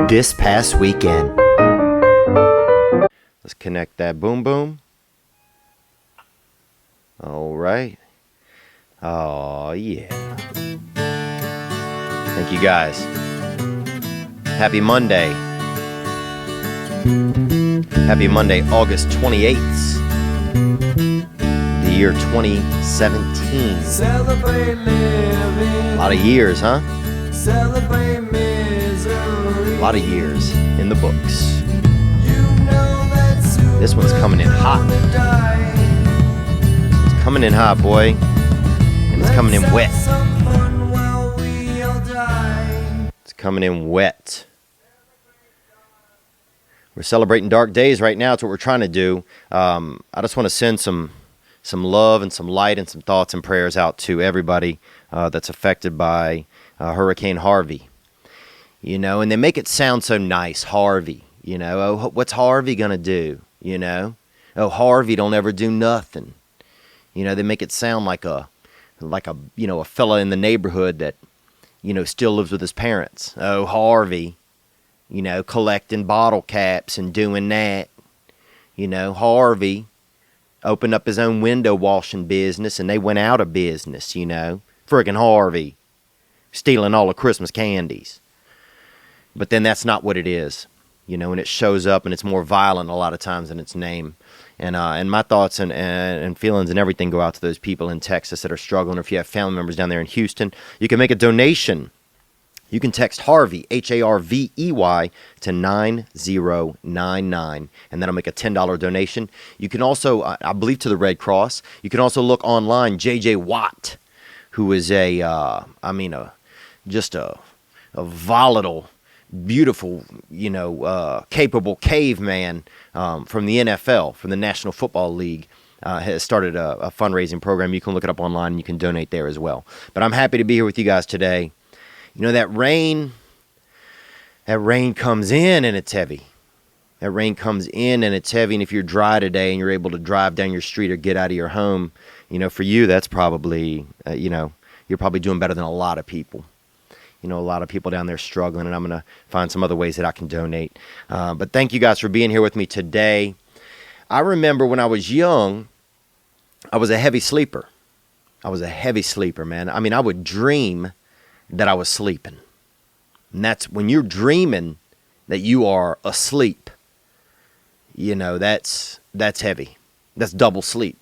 this past weekend. Let's connect that boom boom. All right. Oh, yeah. Thank you guys. Happy Monday. Happy Monday, August 28th. The year 2017. Celebrate living. A lot of years, huh? Celebrate misery. A lot of years in the books. You know that soon This one's coming in hot. we'll die. It's coming in hot, boy. And it's coming in Let's wet. have some fun while we all die. It's coming in wet. We're celebrating dark days right now. It's what we're trying to do. I just want to send some love and some light and some thoughts and prayers out to everybody that's affected by Hurricane Harvey. You know, and they make it sound so nice, Harvey. You know, oh, what's Harvey going to do? You know, oh, Harvey don't ever do nothing. You know, they make it sound like a fella in the neighborhood that, you know, still lives with his parents. Oh, Harvey. You know, collecting bottle caps and doing that. You know, Harvey opened up his own window washing business and they went out of business, you know. Friggin' Harvey. Stealing all the Christmas candies. But then that's not what it is. You know, and it shows up and it's more violent a lot of times than its name. And my thoughts and feelings and everything go out to those people in Texas that are struggling. Or if you have family members down there in Houston, you can make a donation. You can text Harvey, Harvey, to 9099, and that'll make a $10 donation. You can also, I believe, to the Red Cross. You can also look online, J.J. Watt, who is just a volatile, beautiful, you know, capable caveman from the NFL, from the National Football League. Has started a fundraising program. You can look it up online, and you can donate there as well. But I'm happy to be here with you guys today. You know, that rain comes in and it's heavy. That rain comes in and it's heavy. And if you're dry today and you're able to drive down your street or get out of your home, you know, for you, that's probably, you're probably doing better than a lot of people. You know, a lot of people down there struggling, and I'm going to find some other ways that I can donate. But thank you guys for being here with me today. I remember when I was young, I was a heavy sleeper. I was a heavy sleeper, man. I mean, I would dream that I was sleeping. And that's when you're dreaming that you are asleep. You know, that's heavy. That's double sleep.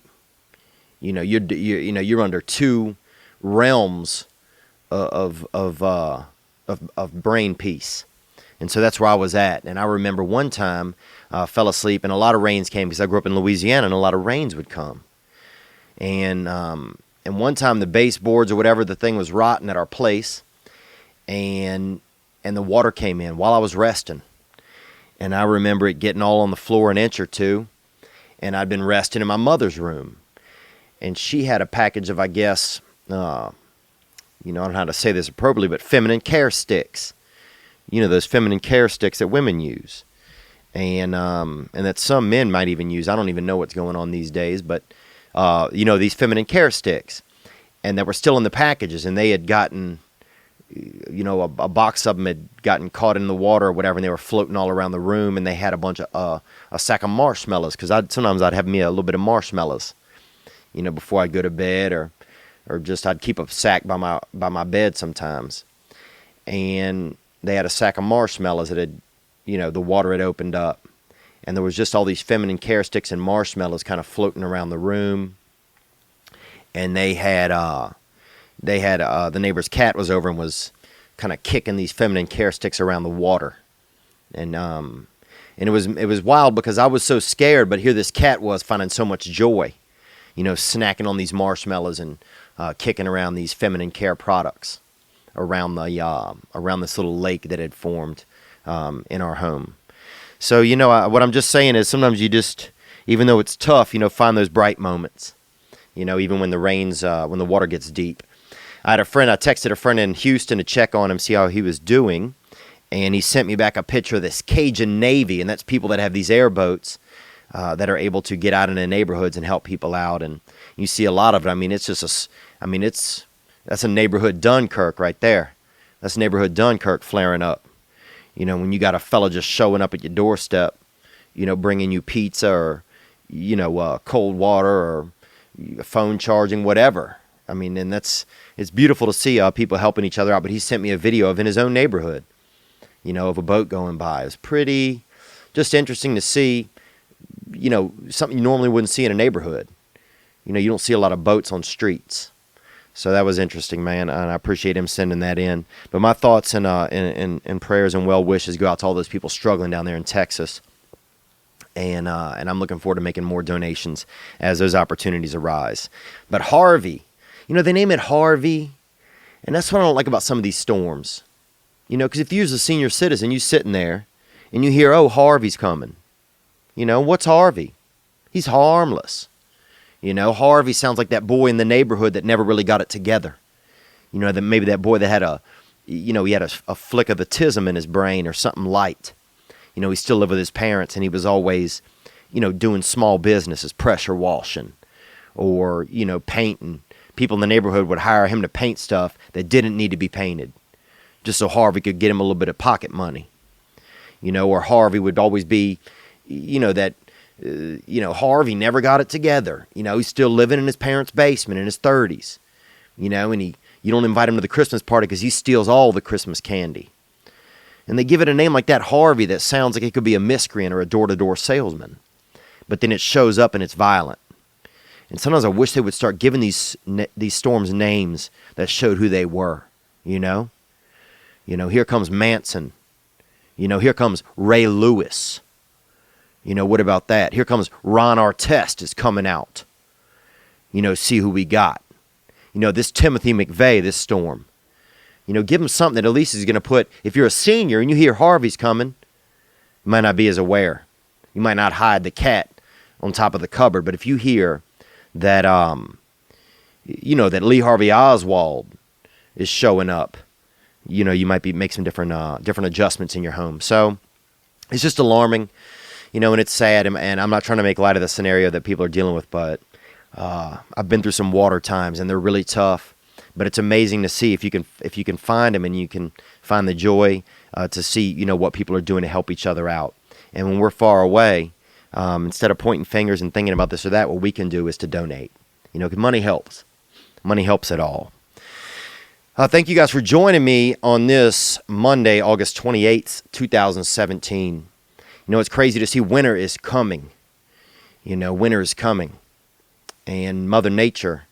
You know, you're under two realms of brain peace. And so that's where I was at. And I remember one time fell asleep and a lot of rains came because I grew up in Louisiana and a lot of rains would come. And one time the baseboards or whatever, the thing was rotten at our place, and the water came in while I was resting. And I remember it getting all on the floor an inch or two, and I'd been resting in my mother's room. And she had a package of, I guess, I don't know how to say this appropriately, but feminine care sticks. You know, those feminine care sticks that women use. And that some men might even use. I don't even know what's going on these days, but these feminine care sticks, and that were still in the packages, and they had gotten, a box of them had gotten caught in the water or whatever, and they were floating all around the room, and they had a bunch of a sack of marshmallows, because sometimes I'd have me a little bit of marshmallows, you know, before I'd go to bed, or just I'd keep a sack by my bed sometimes, and they had a sack of marshmallows that had, the water had opened up. And there was just all these feminine care sticks and marshmallows kind of floating around the room. And they had the neighbor's cat was over and was kind of kicking these feminine care sticks around the water. And it was wild because I was so scared, but here this cat was finding so much joy, snacking on these marshmallows and kicking around these feminine care products around this little lake that had formed in our home. So, what I'm just saying is sometimes you just, even though it's tough, find those bright moments, even when when the water gets deep. I texted a friend in Houston to check on him, see how he was doing, and he sent me back a picture of this Cajun Navy, and that's people that have these airboats that are able to get out into neighborhoods and help people out, and you see a lot of it. I mean, that's a neighborhood Dunkirk right there. That's neighborhood Dunkirk flaring up. When you got a fella just showing up at your doorstep, bringing you pizza or, cold water or phone charging, whatever. And it's beautiful to see people helping each other out. But he sent me a video of in his own neighborhood, of a boat going by. It was pretty just interesting to see, something you normally wouldn't see in a neighborhood. You don't see a lot of boats on streets. So that was interesting, man, and I appreciate him sending that in. But my thoughts and prayers and well wishes go out to all those people struggling down there in Texas. And I'm looking forward to making more donations as those opportunities arise. But Harvey, they name it Harvey, and that's what I don't like about some of these storms. Because if you're a senior citizen, you sitting there, and you hear, oh, Harvey's coming. What's Harvey? He's harmless. Harvey sounds like that boy in the neighborhood that never really got it together. That maybe that boy that had he had a flick of autism in his brain or something light. He still lived with his parents, and he was always, doing small businesses, pressure washing or, painting. People in the neighborhood would hire him to paint stuff that didn't need to be painted just so Harvey could get him a little bit of pocket money. Or Harvey would always be, Harvey never got it together. He's still living in his parents' basement in his 30s. And you don't invite him to the Christmas party because he steals all the Christmas candy. And they give it a name like that, Harvey, that sounds like it could be a miscreant or a door-to-door salesman. But then it shows up and it's violent. And sometimes I wish they would start giving these storms names that showed who they were. Here comes Manson. Here comes Ray Lewis. What about that? Here comes Ron Artest is coming out. See who we got. This Timothy McVeigh, this storm. Give him something that at least is going to put, if you're a senior and you hear Harvey's coming, you might not be as aware. You might not hide the cat on top of the cupboard. But if you hear that, that Lee Harvey Oswald is showing up, you might make some different adjustments in your home. So it's just alarming. And it's sad, and I'm not trying to make light of the scenario that people are dealing with, but I've been through some water times, and they're really tough. But it's amazing to see if you can find them, and you can find the joy to see what people are doing to help each other out. And when we're far away, instead of pointing fingers and thinking about this or that, what we can do is to donate. 'Cause money helps. Money helps at all. Thank you guys for joining me on this Monday, August 28th, 2017. It's crazy to see winter is coming. Winter is coming. And Mother Nature,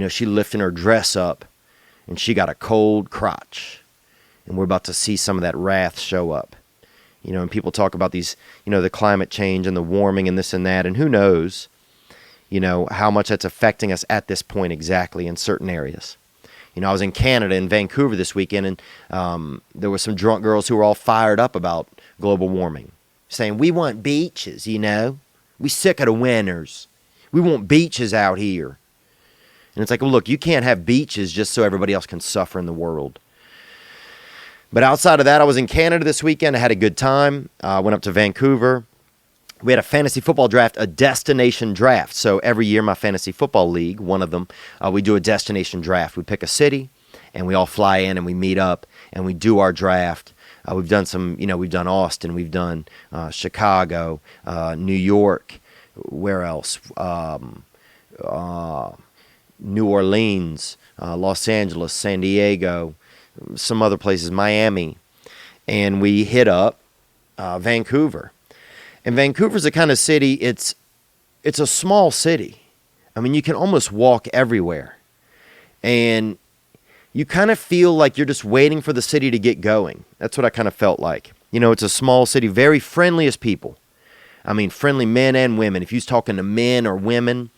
she lifting her dress up, and she got a cold crotch. And we're about to see some of that wrath show up. And people talk about these, the climate change and the warming and this and that, and who knows, how much that's affecting us at this point exactly in certain areas. I was in Canada, in Vancouver this weekend, and there were some drunk girls who were all fired up about global warming, saying, we want beaches, We sick of the winters. We want beaches out here. And it's like, well, look, you can't have beaches just so everybody else can suffer in the world. But outside of that, I was in Canada this weekend. I had a good time. I went up to Vancouver. We had a fantasy football draft, a destination draft. So every year, my fantasy football league, one of them, we do a destination draft. We pick a city, and we all fly in, and we meet up, and we do our draft. We've done some, we've done Austin, we've done Chicago, New York, where else? New Orleans, Los Angeles, San Diego, some other places, Miami. And we hit up Vancouver. And Vancouver's the kind of city, it's a small city. You can almost walk everywhere. And you kind of feel like you're just waiting for the city to get going. That's what I kind of felt like. It's a small city, very friendliest people. Friendly men and women. If you're talking to men or women,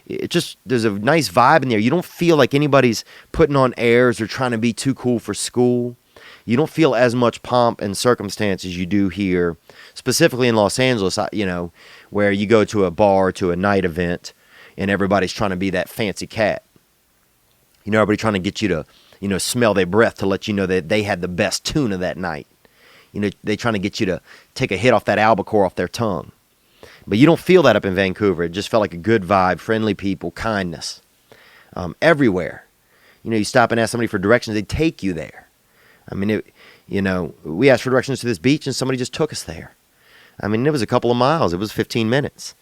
there's a nice vibe in there. You don't feel like anybody's putting on airs or trying to be too cool for school. You don't feel as much pomp and circumstance as you do here, specifically in Los Angeles, where you go to a bar, to a night event, and everybody's trying to be that fancy cat. Everybody trying to get you to, smell their breath to let you know that they had the best tuna that night. They trying to get you to take a hit off that albacore off their tongue. But you don't feel that up in Vancouver. It just felt like a good vibe, friendly people, kindness. Everywhere. You stop and ask somebody for directions, they take you there. You know, we asked for directions to this beach and somebody just took us there. I mean, it was a couple of miles. It was 15 minutes.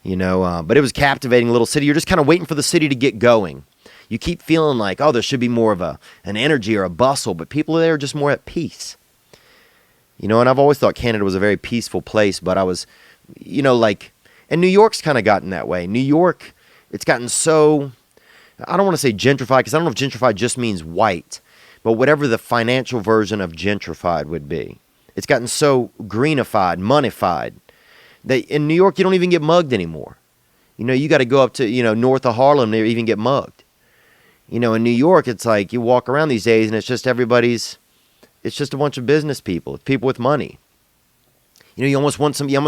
You know, but it was a captivating little city. You're just kind of waiting for the city to get going. You keep feeling like, oh, there should be more of an energy or a bustle, but people there are just more at peace. You know, and I've always thought Canada was a very peaceful place, but I was, you know, like, and New York's kind of gotten that way. New York, it's gotten so, I don't want to say gentrified, because I don't know if gentrified just means white, but whatever the financial version of gentrified would be. It's gotten so greenified, moneyfied, that in New York you don't even get mugged anymore. You know, you got to go up to, you know, north of Harlem to even get mugged. You know, in New York, it's like you walk around these days and it's just it's just a bunch of business people, people with money. You know, you almost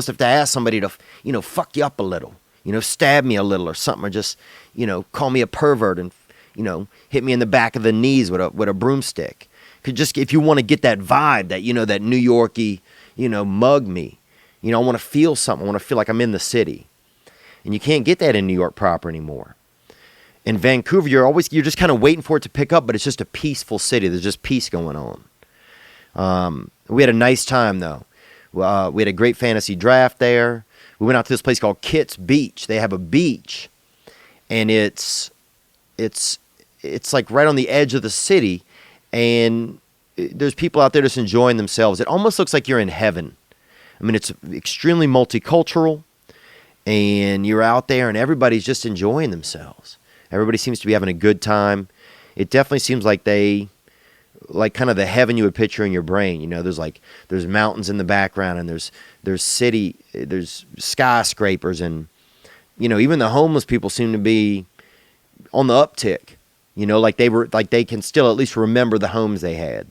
have to ask somebody to, you know, fuck you up a little, you know, stab me a little or something, or just, you know, call me a pervert and, you know, hit me in the back of the knees with a broomstick. Could just, if you want to get that vibe, that, you know, that New Yorkie, you know, mug me. You know, I want to feel something. I want to feel like I'm in the city. And you can't get that in New York proper anymore. In Vancouver, you're just kind of waiting for it to pick up, but it's just a peaceful city. There's just peace going on. We had a nice time, though. We had a great fantasy draft there. We went out to this place called Kitts Beach. They have a beach, and it's like right on the edge of the city, and there's people out there just enjoying themselves. It almost looks like you're in heaven. I mean, it's extremely multicultural, and you're out there, and everybody's just enjoying themselves. Everybody seems to be having a good time. It definitely seems like like kind of the heaven you would picture in your brain. You know, there's mountains in the background, and there's skyscrapers, and, you know, even the homeless people seem to be on the uptick. You know, like they can still at least remember the homes they had.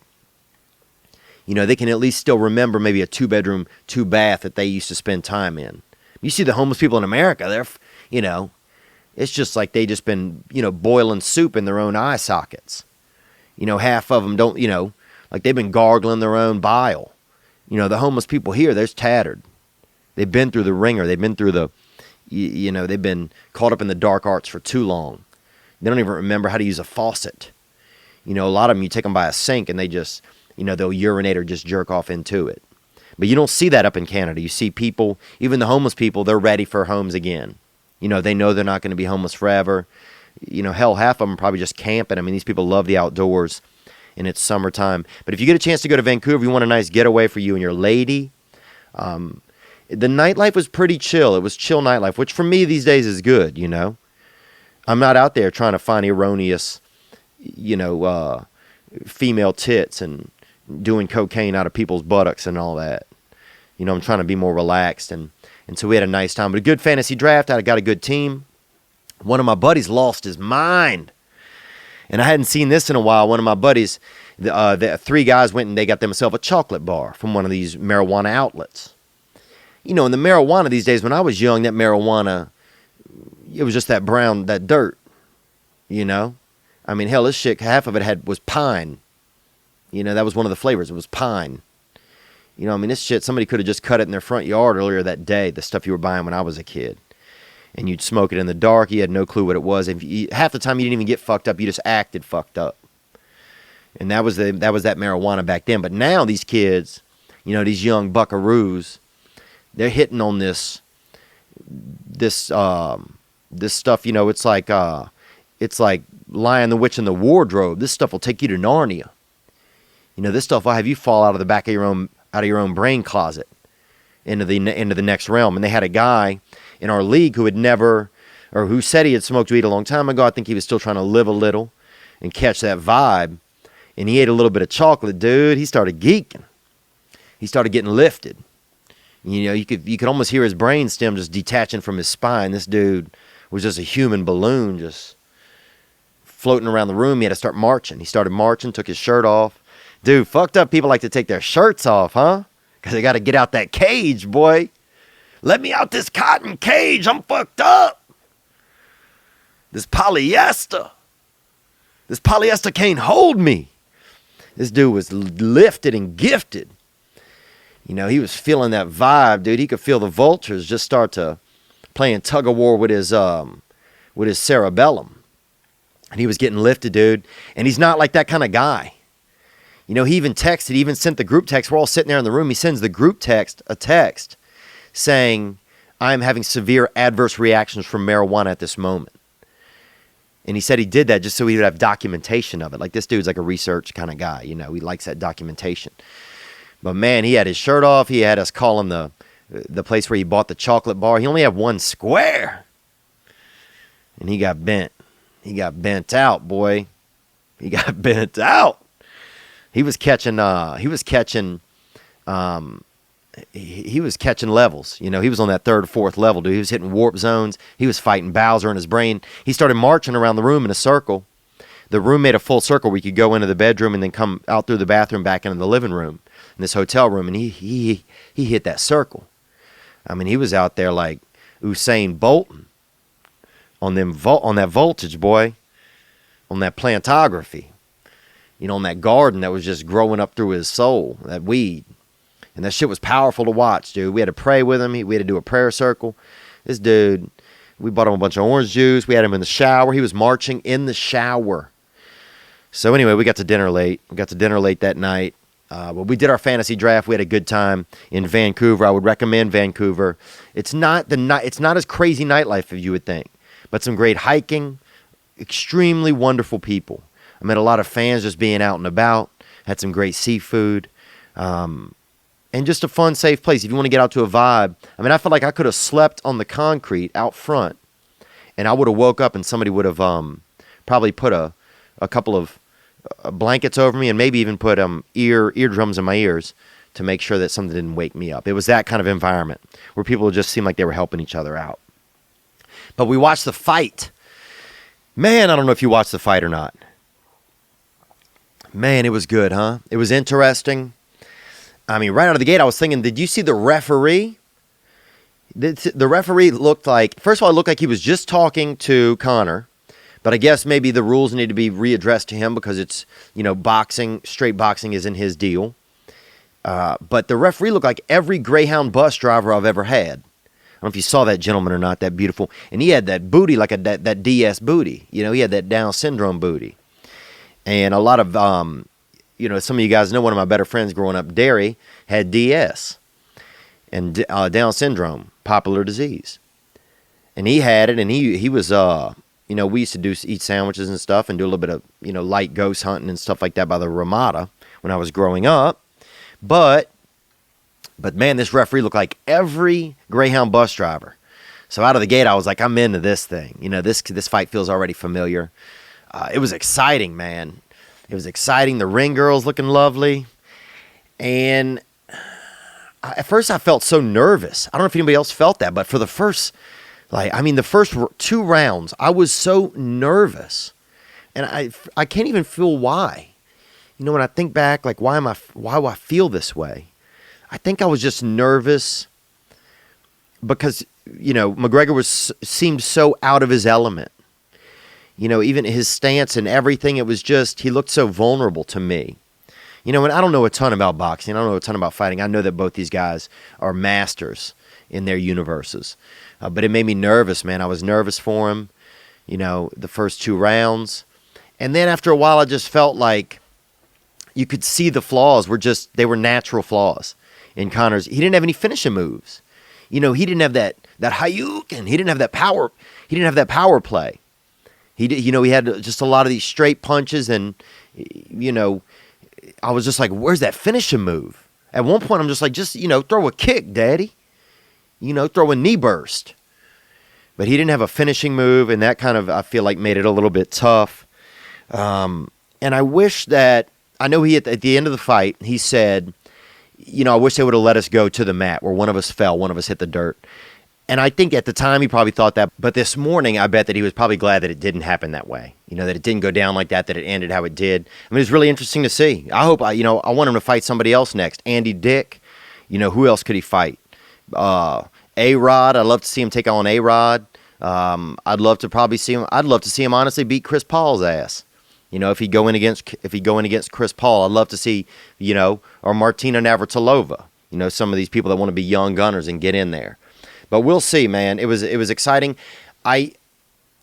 You know, they can at least still remember maybe a 2-bedroom, 2-bath that they used to spend time in. You see the homeless people in America, they're, you know, it's just like they just been, you know, boiling soup in their own eye sockets. You know, half of them don't, you know, like they've been gargling their own bile. You know, the homeless people here, they're tattered. They've been through the ringer. They've been through you know, they've been caught up in the dark arts for too long. They don't even remember how to use a faucet. You know, a lot of them, you take them by a sink and they just, you know, they'll urinate or just jerk off into it. But you don't see that up in Canada. You see people, even the homeless people, they're ready for homes again. You know, they know they're not going to be homeless forever. You know, hell, half of them are probably just camping. I mean, these people love the outdoors, and it's summertime. But if you get a chance to go to Vancouver, you want a nice getaway for you and your lady. The nightlife was pretty chill. It was chill nightlife, which for me these days is good, you know. I'm not out there trying to find erroneous, you know, female tits and doing cocaine out of people's buttocks and all that. You know, I'm trying to be more relaxed, and so we had a nice time. But a good fantasy draft. I got a good team. One of my buddies lost his mind, and I hadn't seen this in a while. One of my buddies, the 3 guys went and they got themselves a chocolate bar from one of these marijuana outlets. You know, in the marijuana these days, when I was young, that marijuana, it was just that brown, that dirt, you know. I mean, hell, this shit, half of it was pine. You know, that was one of the flavors. It was pine. You know, I mean, this shit, somebody could have just cut it in their front yard earlier that day, the stuff you were buying when I was a kid. And you'd smoke it in the dark. You had no clue what it was. Half the time you didn't even get fucked up. You just acted fucked up. And that was that marijuana back then. But now these kids, you know, these young buckaroos, they're hitting on this stuff. You know, it's like Lion the Witch in the Wardrobe. This stuff will take you to Narnia. You know, this stuff will have you fall out of the back of your own brain closet into the next realm. And they had a guy in our league who said he had smoked weed a long time ago. I think he was still trying to live a little and catch that vibe. And he ate a little bit of chocolate, dude. He started geeking. He started getting lifted. You know, you could almost hear his brain stem just detaching from his spine. This dude was just a human balloon just floating around the room. He had to start marching. He started marching, took his shirt off. Dude, fucked up people like to take their shirts off, huh? Because they got to get out that cage, boy. Let me out this cotton cage. I'm fucked up. This polyester can't hold me. This dude was lifted and gifted. You know, he was feeling that vibe, dude. He could feel the vultures just start to playing tug of war with his cerebellum. And he was getting lifted, dude. And he's not like that kind of guy. He even texted, he even sent the group text. We're all sitting there in the room. He sends the group text a text saying, I'm having severe adverse reactions from marijuana at this moment. And he said he did that just so he would have documentation of it. Like, this dude's like a research kind of guy, he likes that documentation. But man, he had his shirt off. He had us call him the place where he bought the chocolate bar. He only had one square. And he got bent. He got bent out, boy. He got bent out. He was catching levels. He was on that third or fourth level, dude. He was hitting warp zones. He was fighting Bowser in his brain. He started marching around the room in a circle. The room made a full circle where you could go into the bedroom and then come out through the bathroom back into the living room in this hotel room. And he hit that circle. I mean, he was out there like Usain Bolt on that voltage, boy, on that plantography, on that garden that was just growing up through his soul, that weed. And that shit was powerful to watch, dude. We had to pray with him. We had to do a prayer circle. This dude, we bought him a bunch of orange juice. We had him in the shower. He was marching in the shower. So anyway, we got to dinner late. That night. But we did our fantasy draft. We had a good time in Vancouver. I would recommend Vancouver. It's not as crazy nightlife as you would think, but some great hiking, extremely wonderful people. I met a lot of fans just being out and about. Had some great seafood. And just a fun, safe place. If you want to get out to a vibe. I mean, I felt like I could have slept on the concrete out front, and I would have woke up and somebody would have probably put a couple of blankets over me and maybe even put eardrums in my ears to make sure that something didn't wake me up. It was that kind of environment where people just seemed like they were helping each other out. But we watched the fight. Man, I don't know if you watched the fight or not. Man, it was good, huh? It was interesting. I mean, right out of the gate, I was thinking, did you see the referee? The referee looked like, first of all, it looked like he was just talking to Conor, but I guess maybe the rules need to be readdressed to him because it's, boxing, straight boxing isn't his deal. But the referee looked like every Greyhound bus driver I've ever had. I don't know if you saw that gentleman or not, that beautiful. And he had that booty, like that DS booty. He had that Down syndrome booty. And a lot of, some of you guys know one of my better friends growing up, Derry, had DS and Down syndrome, popular disease. And he had it, and he was, we used to eat sandwiches and stuff and do a little bit of, light ghost hunting and stuff like that by the Ramada when I was growing up. But man, this referee looked like every Greyhound bus driver. So out of the gate, I was like, I'm into this thing. This fight feels already familiar. It was exciting, man. It was exciting. The ring girls looking lovely. And at first I felt so nervous. I don't know if anybody else felt that, but for the first, the first 2 rounds, I was so nervous. And I can't even feel why. When I think back, why do I feel this way? I think I was just nervous because, McGregor seemed so out of his element. Even his stance and everything, it was just, he looked so vulnerable to me. And I don't know a ton about boxing. I don't know a ton about fighting. I know that both these guys are masters in their universes. But it made me nervous, man. I was nervous for him, the first 2 rounds. And then after a while, I just felt like you could see the flaws they were natural flaws in Conor's. He didn't have any finishing moves. He didn't have that Hayukin. He didn't have that power. He didn't have that power play. He did, he had just a lot of these straight punches, and I was just like, where's that finishing move? At one point, I'm just like, throw a kick, daddy. Throw a knee burst. But he didn't have a finishing move, and that kind of, I feel like, made it a little bit tough. And I wish that, I know at the end of the fight, he said, I wish they would have let us go to the mat where one of us fell, one of us hit the dirt. And I think at the time he probably thought that, but this morning I bet that he was probably glad that it didn't happen that way. That it didn't go down like that it ended how it did. I mean, it was really interesting to see. I hope, I want him to fight somebody else next. Andy Dick, who else could he fight? A-Rod, I'd love to see him take on A-Rod. I'd love to see him honestly beat Chris Paul's ass. If he go in against Chris Paul, I'd love to see, or Martina Navratilova, some of these people that want to be young gunners and get in there. But we'll see, man. It was exciting. I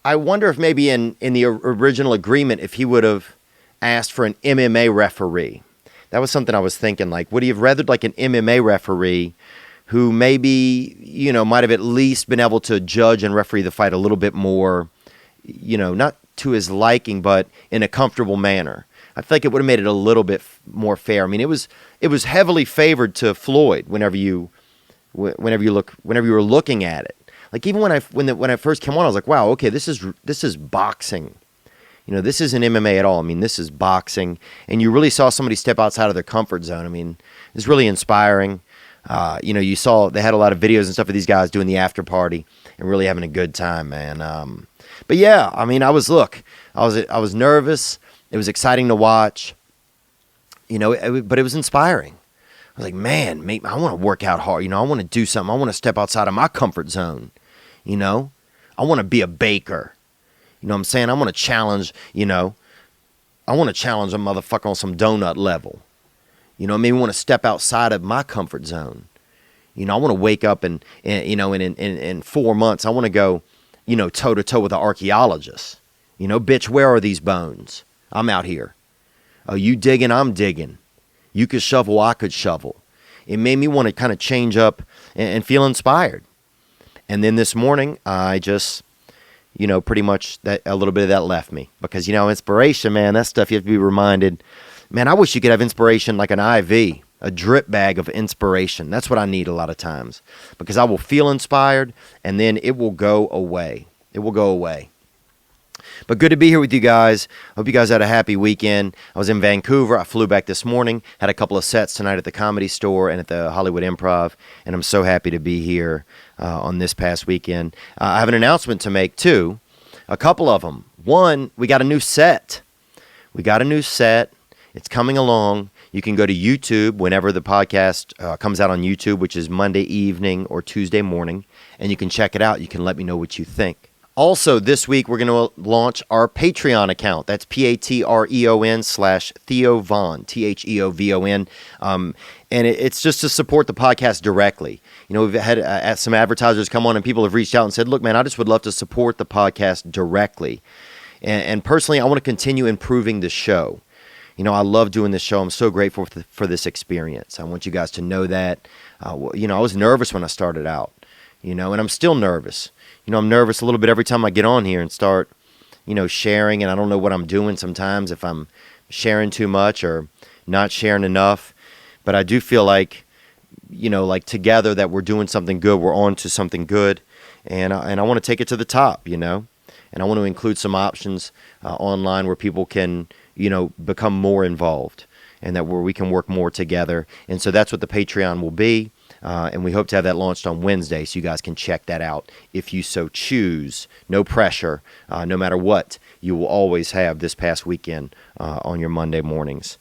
wonder if maybe in the original agreement, if he would have asked for an MMA referee. that was something I was thinking. Like, would he have rather like an MMA referee who maybe, might have at least been able to judge and referee the fight a little bit more, not to his liking, but in a comfortable manner? I feel like it would have made it a little bit more fair. I mean, it was heavily favored to Floyd whenever you were looking at it. Like, even when I first came on, I was like, wow, okay, this is boxing. This isn't MMA at all. I mean, this is boxing, and you really saw somebody step outside of their comfort zone. I mean, it's really inspiring. You saw they had a lot of videos and stuff of these guys doing the after party and really having a good time, man. But yeah, I mean, I was nervous. It was exciting to watch, but it was inspiring. I was like, man, mate, I want to work out hard. I want to do something. I want to step outside of my comfort zone. I want to be a baker. You know what I'm saying? I want to challenge, I want to challenge a motherfucker on some donut level. Maybe want to step outside of my comfort zone. I want to wake up and in 4 months, I want to go, toe to toe with an archaeologist. Bitch, where are these bones? I'm out here. Oh, you digging? I'm digging. You could shovel, I could shovel. It made me want to kind of change up and feel inspired. And then this morning, I just, pretty much that a little bit of that left me. Because, inspiration, man, that stuff you have to be reminded. Man, I wish you could have inspiration like an IV, a drip bag of inspiration. That's what I need a lot of times. Because I will feel inspired, and then it will go away. It will go away. But good to be here with you guys. Hope you guys had a happy weekend. I was in Vancouver. I flew back this morning. Had a couple of sets tonight at the Comedy Store and at the Hollywood Improv. And I'm so happy to be here on this past weekend. I have an announcement to make, too. A couple of them. One, we got a new set. It's coming along. You can go to YouTube whenever the podcast comes out on YouTube, which is Monday evening or Tuesday morning. And you can check it out. You can let me know what you think. Also, this week, we're going to launch our Patreon account. That's Patreon/Theo Von, TheoVon. And it's just to support the podcast directly. We've had some advertisers come on and people have reached out and said, look, man, I just would love to support the podcast directly. And personally, I want to continue improving the show. I love doing this show. I'm so grateful for this experience. I want you guys to know that. I was nervous when I started out, and I'm still nervous. I'm nervous a little bit every time I get on here and start, sharing, and I don't know what I'm doing sometimes, if I'm sharing too much or not sharing enough. But I do feel like, like together that we're doing something good, we're on to something good, and I want to take it to the top, and I want to include some options online where people can, become more involved, and that where we can work more together. And so that's what the Patreon will be. And we hope to have that launched on Wednesday, so you guys can check that out if you so choose. No pressure. No matter what, you will always have this past weekend on your Monday mornings.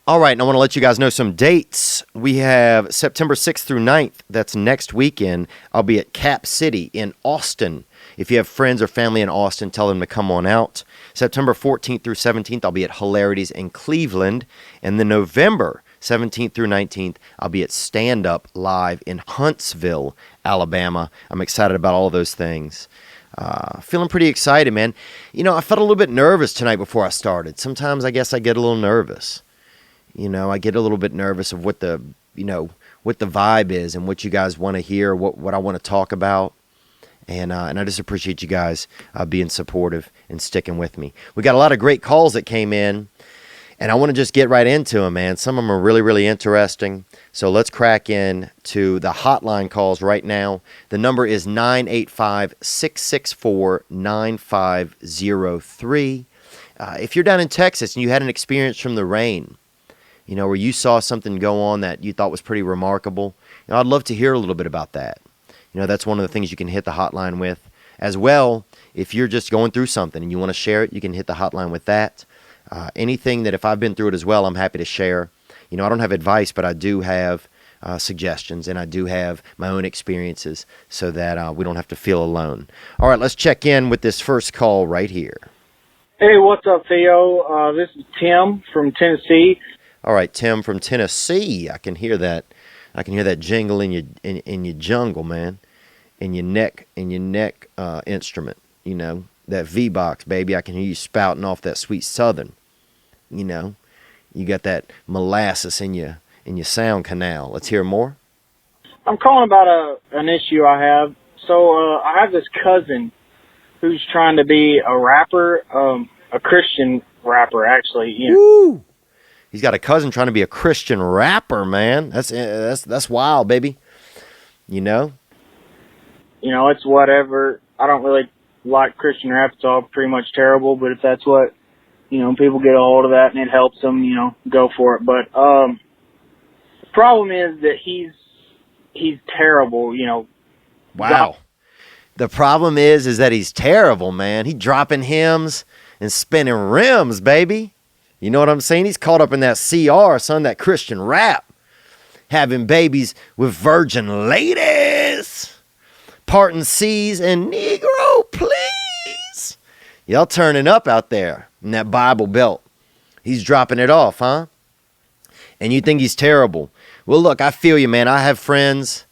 All right, and I want to let you guys know some dates. We have September 6th through 9th. That's next weekend. I'll be at Cap City in Austin. If you have friends or family in Austin, tell them to come on out. September 14th through 17th, I'll be at Hilarities in Cleveland. And then November 17th through 19th, I'll be at Stand Up Live in Huntsville, Alabama. I'm excited about all of those things. Feeling pretty excited, man. I felt a little bit nervous tonight before I started. Sometimes I guess I get a little nervous. I get a little bit nervous of what the vibe is and what you guys want to hear, what I want to talk about. And I just appreciate you guys being supportive and sticking with me. We got a lot of great calls that came in. And I want to just get right into them, man. Some of them are really, really interesting. So let's crack in to the hotline calls right now. The number is 985-664-9503. If you're down in Texas and you had an experience from the rain, where you saw something go on that you thought was pretty remarkable, I'd love to hear a little bit about that. That's one of the things you can hit the hotline with. As well, if you're just going through something and you want to share it, you can hit the hotline with that. Anything that if I've been through it as well, I'm happy to share. I don't have advice, but I do have suggestions, and I do have my own experiences so that we don't have to feel alone. All right, let's check in with this first call right here. Hey, what's up, Theo? This is Tim from Tennessee. All right, Tim from Tennessee. I can hear that. I can hear that jingle in your jungle, man, in your neck instrument. That V-box, baby. I can hear you spouting off that sweet Southern. You got that molasses in your sound canal. Let's hear more. I'm calling about an issue I have. So I have this cousin who's trying to be a rapper, a Christian rapper, actually. You know. Woo! He's got a cousin trying to be a Christian rapper, man. That's wild, baby. You know? You know, it's whatever. I don't really like Christian rap. It's all pretty much terrible, but if that's what, you know, people get a hold of that and it helps them, you know, go for it. But the problem is that he's terrible, you know. Wow. The problem is that he's terrible, man. He dropping hymns and spinning rims, baby. You know what I'm saying? He's caught up in that CR, son, that Christian rap. Having babies with virgin ladies. Parting seas and Negro, please. Y'all turning up out there in that Bible Belt. He's dropping it off, huh? And you think he's terrible. Well, look, I feel you, man. I have friends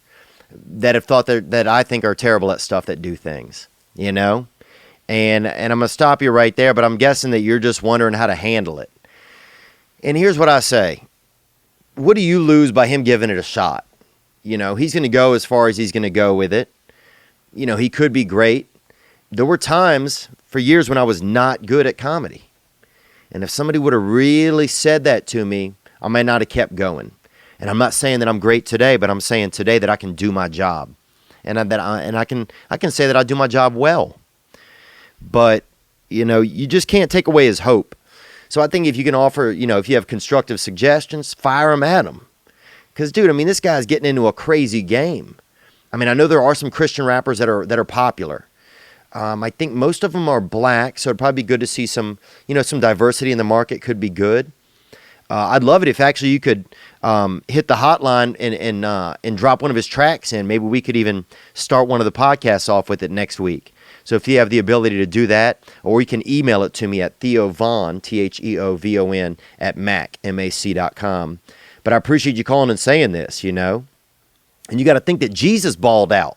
that have thought that I think are terrible at stuff that do things, you know? And I'm going to stop you right there, but I'm guessing that you're just wondering how to handle it. And here's what I say. What do you lose by him giving it a shot? You know, he's going to go as far as he's going to go with it. You know, he could be great. There were times for years when I was not good at comedy. And if somebody would have really said that to me, I might not have kept going. And I'm not saying that I'm great today, but I'm saying today that I can do my job. And I can say that I do my job well. But, you know, you just can't take away his hope. So I think if you can offer, you know, if you have constructive suggestions, fire him at him. Because, dude, I mean, this guy's getting into a crazy game. I mean, I know there are some Christian rappers that are popular. I think most of them are black, so it'd probably be good to see some, you know, some diversity in the market could be good. I'd love it if actually you could hit the hotline and drop one of his tracks in. Maybe we could even start one of the podcasts off with it next week. So if you have the ability to do that, or you can email it to me at theovon, TheoVon, at mac.com. But I appreciate you calling and saying this, you know. And you got to think that Jesus balled out,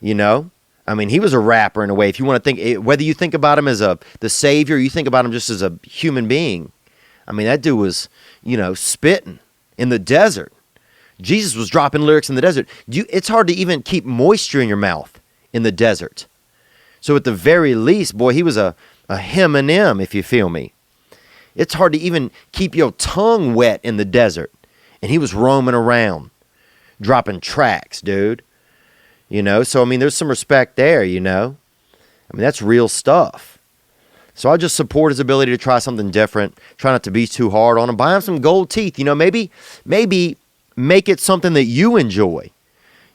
you know. I mean, he was a rapper in a way. If you want to think, whether you think about him as the savior, or you think about him just as a human being. I mean, that dude was, you know, spitting in the desert. Jesus was dropping lyrics in the desert. It's hard to even keep moisture in your mouth in the desert. So at the very least, boy, he was a Eminem, if you feel me. It's hard to even keep your tongue wet in the desert. And he was roaming around, dropping tracks, dude. You know, so I mean, there's some respect there, you know. I mean, that's real stuff. So I just support his ability to try something different. Try not to be too hard on him. Buy him some gold teeth. You know, maybe make it something that you enjoy.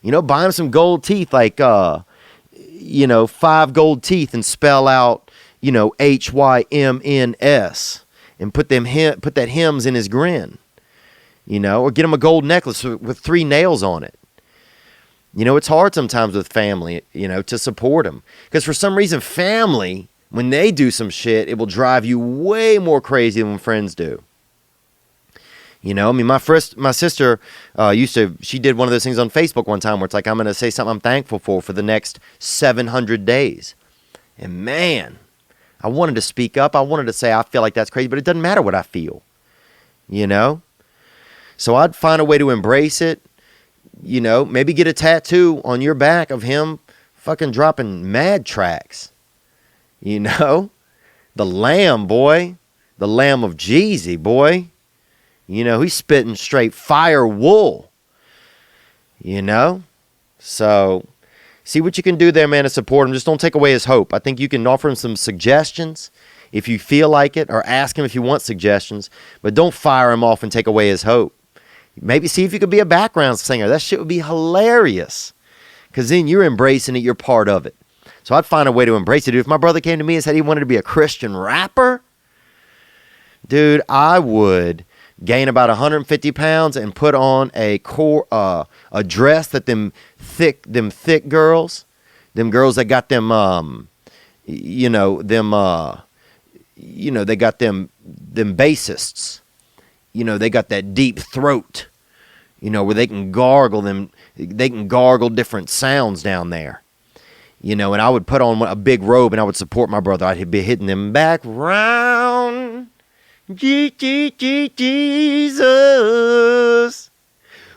You know, buy him some gold teeth, like, you know, 5 gold teeth and spell out, you know, HYMNS and put that hymns in his grin. You know, or get him a gold necklace with 3 nails on it. You know, it's hard sometimes with family, you know, to support them. Because for some reason, family, when they do some shit, it will drive you way more crazy than when friends do. You know, I mean, my sister she did one of those things on Facebook one time where it's like, I'm going to say something I'm thankful for the next 700 days. And man, I wanted to speak up. I wanted to say, I feel like that's crazy, but it doesn't matter what I feel, you know? So I'd find a way to embrace it, you know, maybe get a tattoo on your back of him fucking dropping mad tracks, you know? The Lamb, boy. The Lamb of Jeezy, boy. You know, he's spitting straight fire wool, you know? So see what you can do there, man, to support him. Just don't take away his hope. I think you can offer him some suggestions if you feel like it, or ask him if you want suggestions, but don't fire him off and take away his hope. Maybe see if you could be a background singer. That shit would be hilarious, because then you're embracing it. You're part of it. So I'd find a way to embrace it. If my brother came to me and said he wanted to be a Christian rapper, dude, I would gain about 150 pounds and put on a dress that them thick girls that got them, they got them bassists, you know, they got that deep throat, you know, where they can gargle different sounds down there, you know, and I would put on a big robe and I would support my brother. I'd be hitting them back round. Jesus.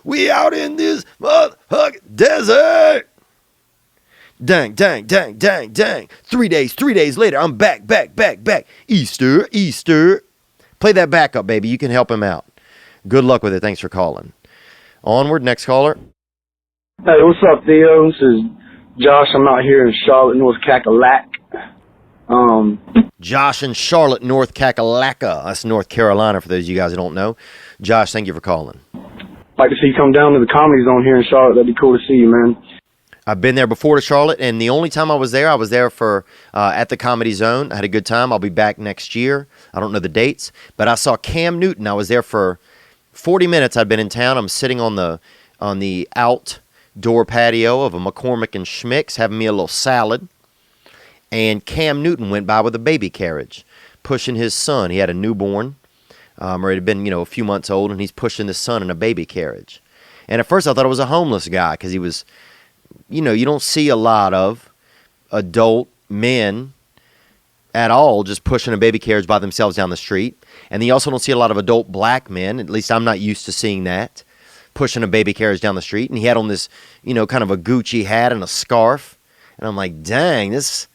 We out in this motherfucking desert. Dang, dang, dang, dang, dang. 3 days later, I'm back. Easter. Play that back up, baby. You can help him out. Good luck with it. Thanks for calling. Onward, next caller. Hey, what's up, Theo? This is Josh. I'm out here in Charlotte, North Cackalack. Josh in Charlotte, North Kakalaka. That's North Carolina, for those of you guys who don't know. Josh, thank you for calling. Like to see you come down to the Comedy Zone here in Charlotte. That'd be cool to see you, man. I've been there before to Charlotte, and the only time I was there for at the Comedy Zone. I had a good time. I'll be back next year. I don't know the dates, but I saw Cam Newton. I was there for 40 minutes. I'd been in town. I'm sitting on the outdoor patio of a McCormick and Schmick's, having me a little salad. And Cam Newton went by with a baby carriage, pushing his son. He had a newborn, or it had been, a few months old, and he's pushing his son in a baby carriage. And at first I thought it was a homeless guy because he was, you don't see a lot of adult men at all just pushing a baby carriage by themselves down the street. And you also don't see a lot of adult black men, at least I'm not used to seeing that, pushing a baby carriage down the street. And he had on this, kind of a Gucci hat and a scarf. And I'm like, dang, this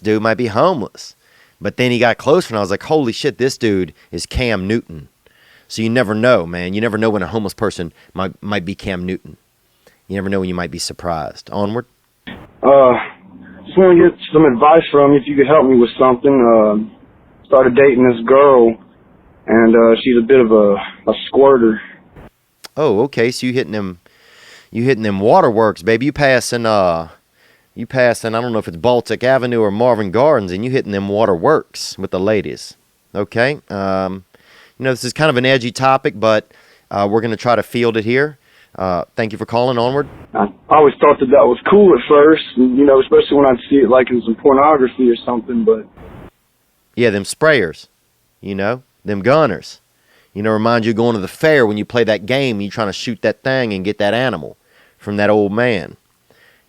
dude might be homeless. But then he got closer and I was like, holy shit, this dude is Cam Newton. So you never know, man. You never know when a homeless person might be Cam Newton. You never know when you might be surprised. Onward. Just want to get some advice from you if you could help me with something. Started dating this girl, and she's a bit of a squirter. Oh, okay. So you hitting them Waterworks, baby. You passing, I don't know if it's Baltic Avenue or Marvin Gardens, and you hitting them Waterworks with the ladies. Okay. This is kind of an edgy topic, but we're going to try to field it here. Thank you for calling. Onward. I always thought that was cool at first, especially when I'd see it like in some pornography or something, but... Yeah, them sprayers, them gunners. Remind you of going to the fair when you play that game and you're trying to shoot that thing and get that animal from that old man.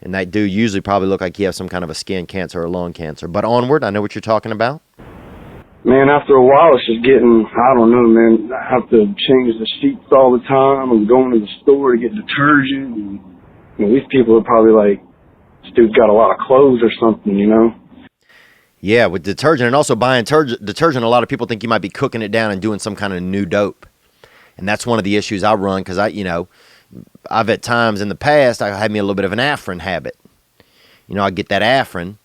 And that dude usually probably look like he has some kind of a skin cancer or lung cancer. But Onward, I know what you're talking about. Man, after a while, it's just getting, I don't know, man. I have to change the sheets all the time. I'm going to the store to get detergent. And these people are probably like, this dude's got a lot of clothes or something, Yeah, with detergent, and also buying detergent, a lot of people think you might be cooking it down and doing some kind of new dope. And that's one of the issues I run because I've at times in the past, I had me a little bit of an Afrin habit. I get that Afrin,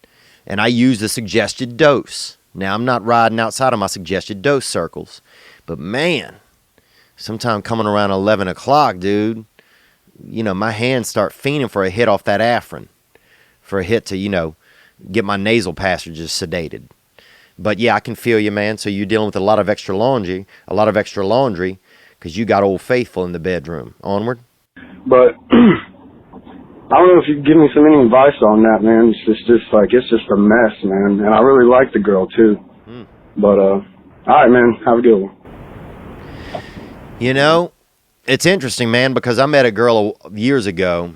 and I use the suggested dose. Now, I'm not riding outside of my suggested dose circles. But, man, sometime coming around 11 o'clock, dude, my hands start fiending for a hit off that Afrin. For a hit to, get my nasal passages sedated. But, yeah, I can feel you, man. So you're dealing with a lot of extra laundry because you got Old Faithful in the bedroom. Onward. But I don't know if you can give me any advice on that, man. It's just a mess, man. And I really like the girl too. But all right, man. Have a good one. It's interesting, man, because I met a girl years ago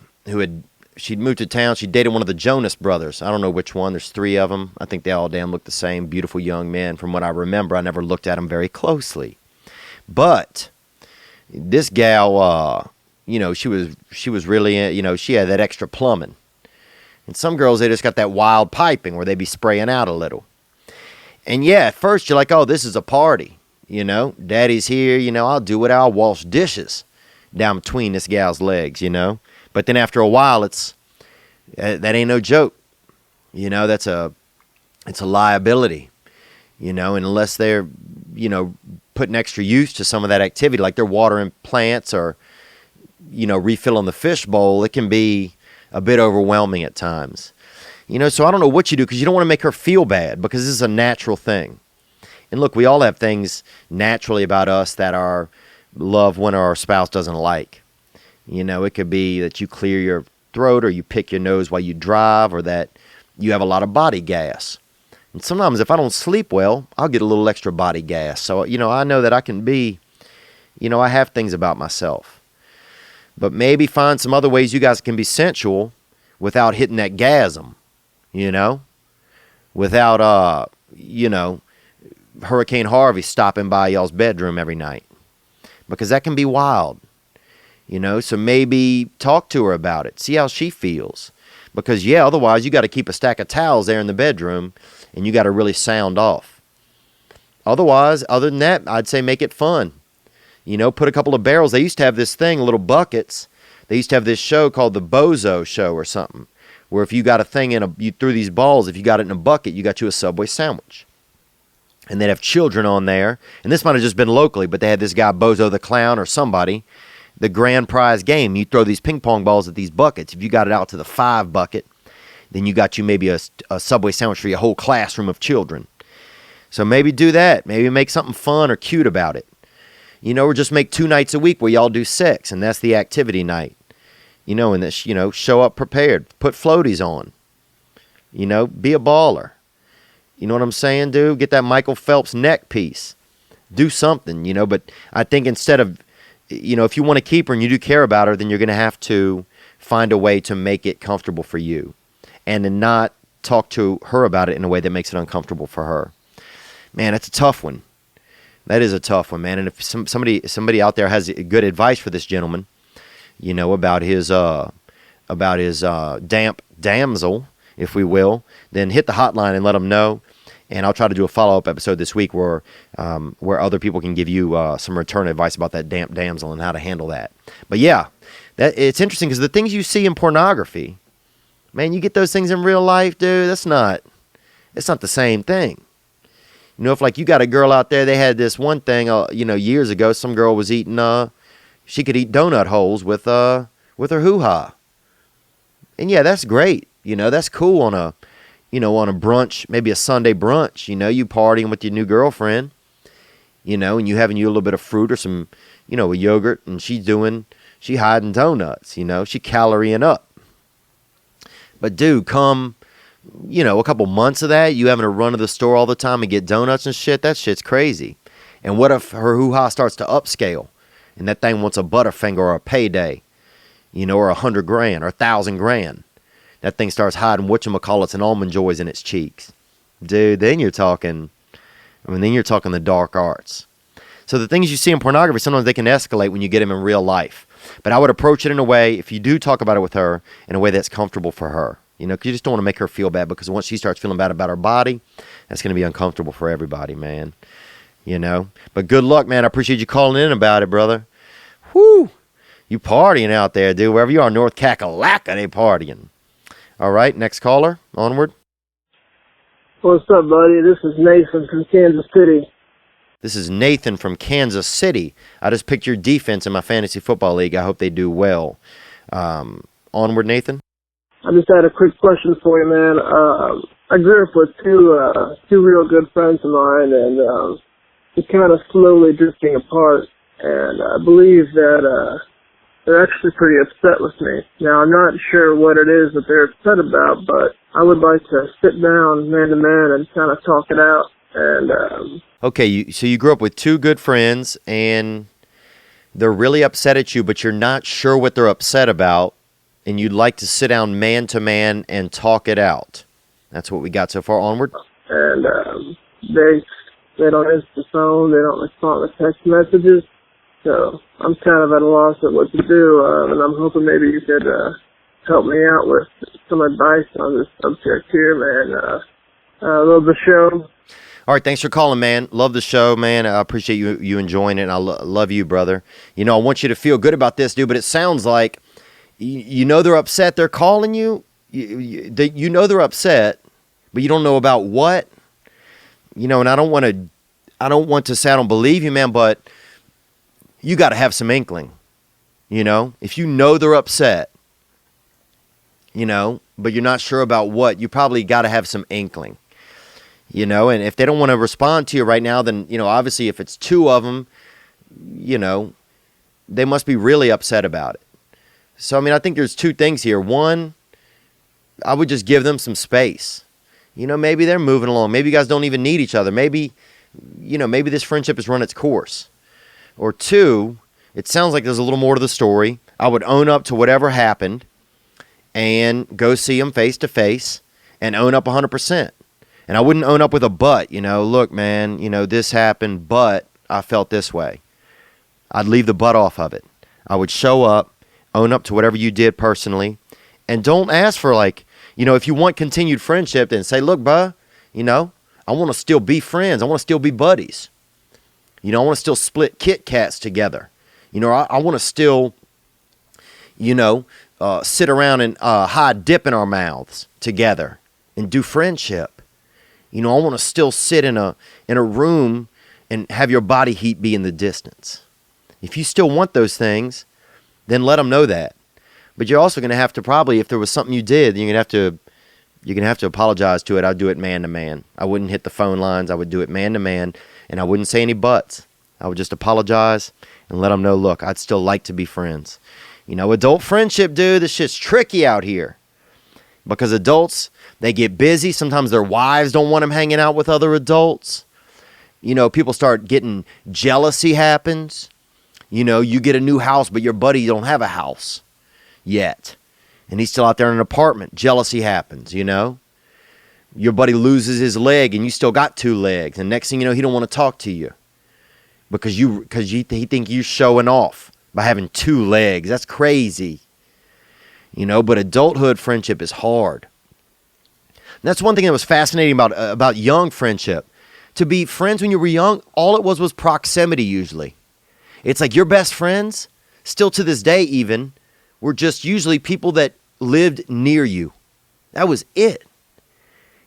she'd moved to town. She dated one of the Jonas Brothers. I don't know which one. There's 3 of them. I think they all damn look the same. Beautiful young men. From what I remember, I never looked at them very closely. But this gal, she was really, she had that extra plumbing. And some girls, they just got that wild piping where they be spraying out a little. And yeah, at first you're like, oh, this is a party. Daddy's here, I'll do it. I'll wash dishes down between this gal's legs, But then after a while, that ain't no joke. It's a liability, and unless they're, putting extra use to some of that activity, like they're watering plants or, refilling the fish bowl, it can be a bit overwhelming at times. So I don't know what you do because you don't want to make her feel bad because this is a natural thing. And look, we all have things naturally about us that our loved one or our spouse doesn't like. It could be that you clear your throat or you pick your nose while you drive or that you have a lot of body gas. And sometimes if I don't sleep well, I'll get a little extra body gas. So, I know that I can be, I have things about myself. But maybe find some other ways you guys can be sensual without hitting that gasm, without, Hurricane Harvey stopping by y'all's bedroom every night, because that can be wild, so maybe talk to her about it, see how she feels, because otherwise you got to keep a stack of towels there in the bedroom and you got to really sound off. Otherwise, other than that, I'd say make it fun. Put a couple of barrels. They used to have this thing, little buckets. They used to have this show called the Bozo Show or something, where if you got a thing you threw these balls, if you got it in a bucket, you got you a Subway sandwich. And they'd have children on there. And this might have just been locally, but they had this guy, Bozo the Clown or somebody, the grand prize game. You throw these ping pong balls at these buckets. If you got it out to the 5 bucket, then you got you maybe a Subway sandwich for your whole classroom of children. So maybe do that. Maybe make something fun or cute about it. Or just make 2 nights a week where y'all do sex, and that's the activity night. And this, show up prepared. Put floaties on. Be a baller. You know what I'm saying, dude? Get that Michael Phelps neck piece. Do something, But I think instead of, if you want to keep her and you do care about her, then you're going to have to find a way to make it comfortable for you. And to not talk to her about it in a way that makes it uncomfortable for her. Man, that's a tough one. That is a tough one, man. And if somebody out there has good advice for this gentleman, about his damp damsel, if we will, then hit the hotline and let him know. And I'll try to do a follow-up episode this week where other people can give you some return advice about that damp damsel and how to handle that. But yeah, it's interesting because the things you see in pornography, man, you get those things in real life, dude. It's not the same thing. If like you got a girl out there, they had this one thing, years ago, some girl was eating, she could eat donut holes with her hoo-ha. And yeah, that's great. That's cool on a brunch, maybe a Sunday brunch, you partying with your new girlfriend, and you having you a little bit of fruit or some, a yogurt, and she hiding donuts, she calorying up. But dude, come, a couple months of that, you having to run to the store all the time and get donuts and shit, that shit's crazy. And what if her hoo-ha starts to upscale and that thing wants a Butterfinger or a Payday, or $100,000 or $1,000? That thing starts hiding whatchamacallits and almond joys in its cheeks. Dude, then you're talking the dark arts. So the things you see in pornography, sometimes they can escalate when you get them in real life. But I would approach it in a way, if you do talk about it with her, in a way that's comfortable for her. Because you just don't want to make her feel bad, because once she starts feeling bad about her body, that's going to be uncomfortable for everybody, man. But good luck, man. I appreciate you calling in about it, brother. Whoo! You partying out there, dude. Wherever you are, North Kakalaka, they partying. All right, next caller. Onward. What's up, buddy? This is Nathan from Kansas City. This is Nathan from Kansas City. I just picked your defense in my fantasy football league. I hope they do well. Onward, Nathan. I just had a quick question for you, man. I grew up with two real good friends of mine, and we're kind of slowly drifting apart. And I believe that they're actually pretty upset with me. Now, I'm not sure what it is that they're upset about, but I would like to sit down man to man and kind of talk it out. And okay, so you grew up with two good friends, and they're really upset at you, but you're not sure what they're upset about, and you'd like to sit down man to man and talk it out. That's what we got so far. Onward. And they don't answer the phone, they don't respond to text messages. So I'm kind of at a loss at what to do, and I'm hoping maybe you could help me out with some advice on this subject here, man. I love the show. All right, thanks for calling, man. Love the show, man. I appreciate you enjoying it, and I love you, brother. I want you to feel good about this, dude, but it sounds like they're upset. They're calling you. They're upset, but you don't know about what. And I don't want to say I don't believe you, man, but you got to have some inkling, if they're upset, but you're not sure about what, you probably got to have some inkling, and if they don't want to respond to you right now, then, obviously if it's two of them, they must be really upset about it. So, I think there's two things here. One, I would just give them some space. Maybe they're moving along. Maybe you guys don't even need each other. Maybe this friendship has run its course. Or two, it sounds like there's a little more to the story. I would own up to whatever happened and go see them face to face and own up 100%. And I wouldn't own up with a but, look, man, this happened, but I felt this way. I'd leave the but off of it. I would show up, own up to whatever you did personally, and don't ask for if you want continued friendship, then say, look, bruh, I want to still be friends. I want to still be buddies. I want to still split Kit Kats together. I want to still, sit around and hide dip in our mouths together and do friendship. I want to still sit in a room and have your body heat be in the distance. If you still want those things, then let them know that. But you're also going to have to probably, if there was something you did, you're going to have to apologize to it. I'd do it man to man. I wouldn't hit the phone lines. I would do it man to man, and I wouldn't say any buts. I would just apologize and let them know, look, I'd still like to be friends. Adult friendship, dude, this shit's tricky out here. Because adults, they get busy. Sometimes their wives don't want them hanging out with other adults. People start getting, jealousy happens. You get a new house, but your buddy don't have a house yet. And he's still out there in an apartment. Jealousy happens, Your buddy loses his leg and you still got 2 legs. And next thing you know, he don't want to talk to you. Because he think you're showing off by having 2 legs. That's crazy. But adulthood friendship is hard. And that's one thing that was fascinating about young friendship. To be friends when you were young, all it was proximity usually. It's like your best friends, still to this day even, were just usually people that lived near you. That was it.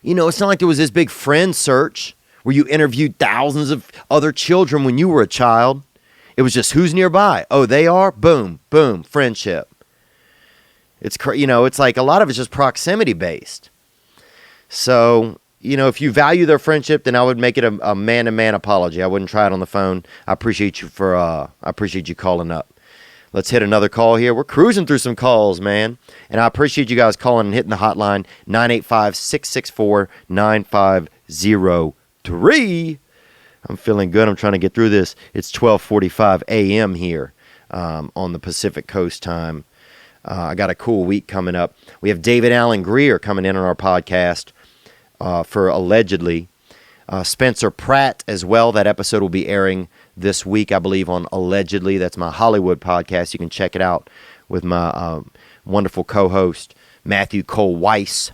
It's not like there was this big friend search where you interviewed thousands of other children when you were a child. It was just who's nearby. Oh, they are? Boom, boom, friendship. It's like a lot of it's just proximity based. So, if you value their friendship, then I would make it a man-to-man apology. I wouldn't try it on the phone. I appreciate you calling up. Let's hit another call here. We're cruising through some calls, man. And I appreciate you guys calling and hitting the hotline, 985-664-9503. I'm feeling good. I'm trying to get through this. It's 12:45 a.m. here on the Pacific Coast time. I got a cool week coming up. We have David Allen Greer coming in on our podcast for Allegedly. Spencer Pratt as well. That episode will be airing this week, I believe, on Allegedly. That's my Hollywood podcast. You can check it out with my wonderful co-host, Matthew Cole Weiss.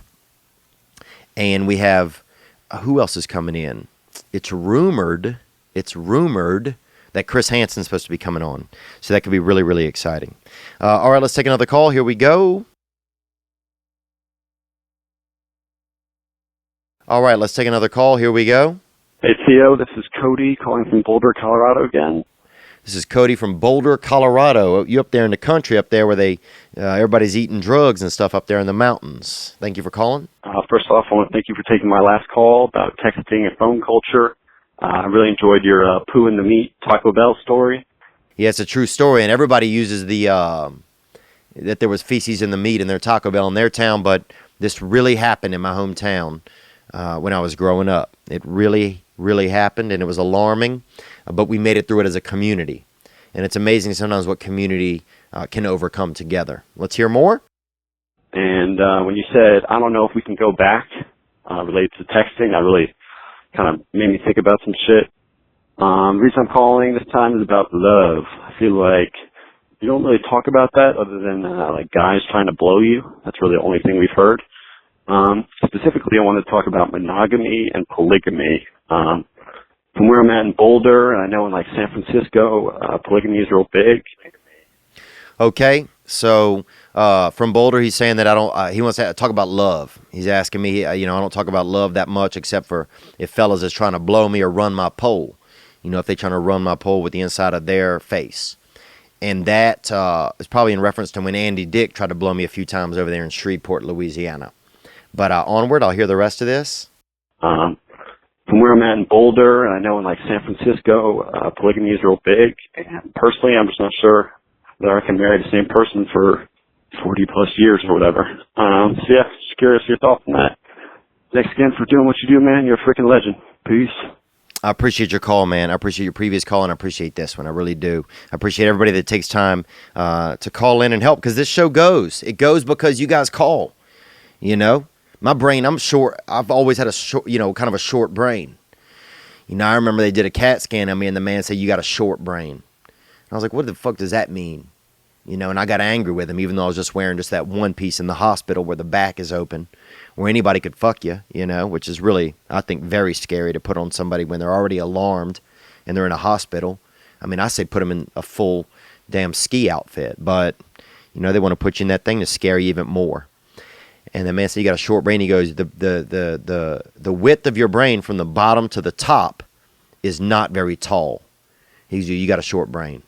And we have, who else is coming in? It's rumored that Chris Hansen's supposed to be coming on. So that could be really, really exciting. All right, let's take another call. Here we go. All right, let's take another call. Here we go. Hey, Theo, this is Cody calling from Boulder, Colorado again. This is Cody from Boulder, Colorado. You up there in the country up there where everybody's eating drugs and stuff up there in the mountains. Thank you for calling. First off, I want to thank you for taking my last call about texting and phone culture. I really enjoyed your poo in the meat Taco Bell story. Yeah, it's a true story, and everybody uses that there was feces in the meat in their Taco Bell in their town, but this really happened in my hometown when I was growing up. It really, really happened, and it was alarming, but we made it through it as a community. And it's amazing sometimes what community can overcome together. Let's hear more. And when you said, I don't know if we can go back related to texting, that really kind of made me think about some shit. The reason I'm calling this time is about love. I feel like you don't really talk about that other than like guys trying to blow you. That's really the only thing we've heard. Specifically, I want to talk about monogamy and polygamy. From where I'm at in Boulder, and I know in like San Francisco, polygamy is real big. Okay, so from Boulder, he's saying that he wants to talk about love. He's asking me, I don't talk about love that much except for if fellas is trying to blow me or run my pole. If they're trying to run my pole with the inside of their face. And that is probably in reference to when Andy Dick tried to blow me a few times over there in Shreveport, Louisiana. But Onward, I'll hear the rest of this. From where I'm at in Boulder, and I know in like San Francisco, polygamy is real big. And personally, I'm just not sure that I can marry the same person for 40 plus years or whatever. So yeah, just curious your thoughts on that. Thanks again for doing what you do, man. You're a freaking legend. Peace. I appreciate your call, man. I appreciate your previous call, and I appreciate this one. I really do. I appreciate everybody that takes time to call in and help, because this show goes. It goes because you guys call, My brain, I'm short. I've always had a short, kind of a short brain. I remember they did a CAT scan on me and the man said, you got a short brain. And I was like, what the fuck does that mean? And I got angry with him, even though I was just wearing just that one piece in the hospital where the back is open, where anybody could fuck you, which is really, I think, very scary to put on somebody when they're already alarmed and they're in a hospital. I mean, I say put them in a full damn ski outfit, but, they want to put you in that thing to scare you even more. And the man said, you got a short brain. He goes, the width of your brain from the bottom to the top is not very tall. He goes, you got a short brain.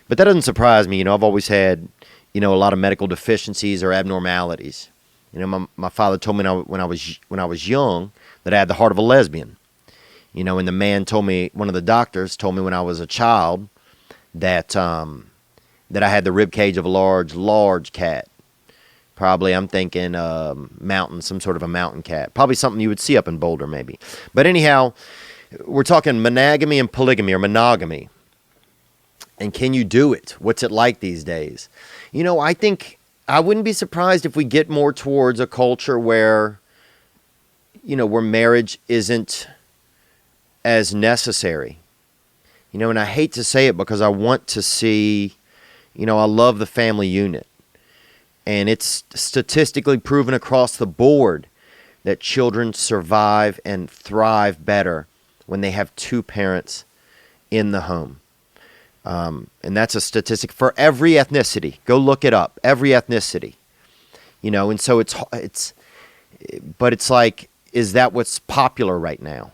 But that doesn't surprise me. I've always had, a lot of medical deficiencies or abnormalities. My father told me when I was young that I had the heart of a lesbian. And the man told me, one of the doctors told me when I was a child that that I had the rib cage of a large cat. Probably, I'm thinking mountain, some sort of a mountain cat. Probably something you would see up in Boulder, maybe. But anyhow, we're talking monogamy and polygamy, or monogamy. And can you do it? What's it like these days? I think I wouldn't be surprised if we get more towards a culture where, where marriage isn't as necessary. And I hate to say it because I want to see, I love the family unit. And it's statistically proven across the board that children survive and thrive better when they have two parents in the home. And that's a statistic for every ethnicity. Go look it up. Every ethnicity. And so but it's like, is that what's popular right now?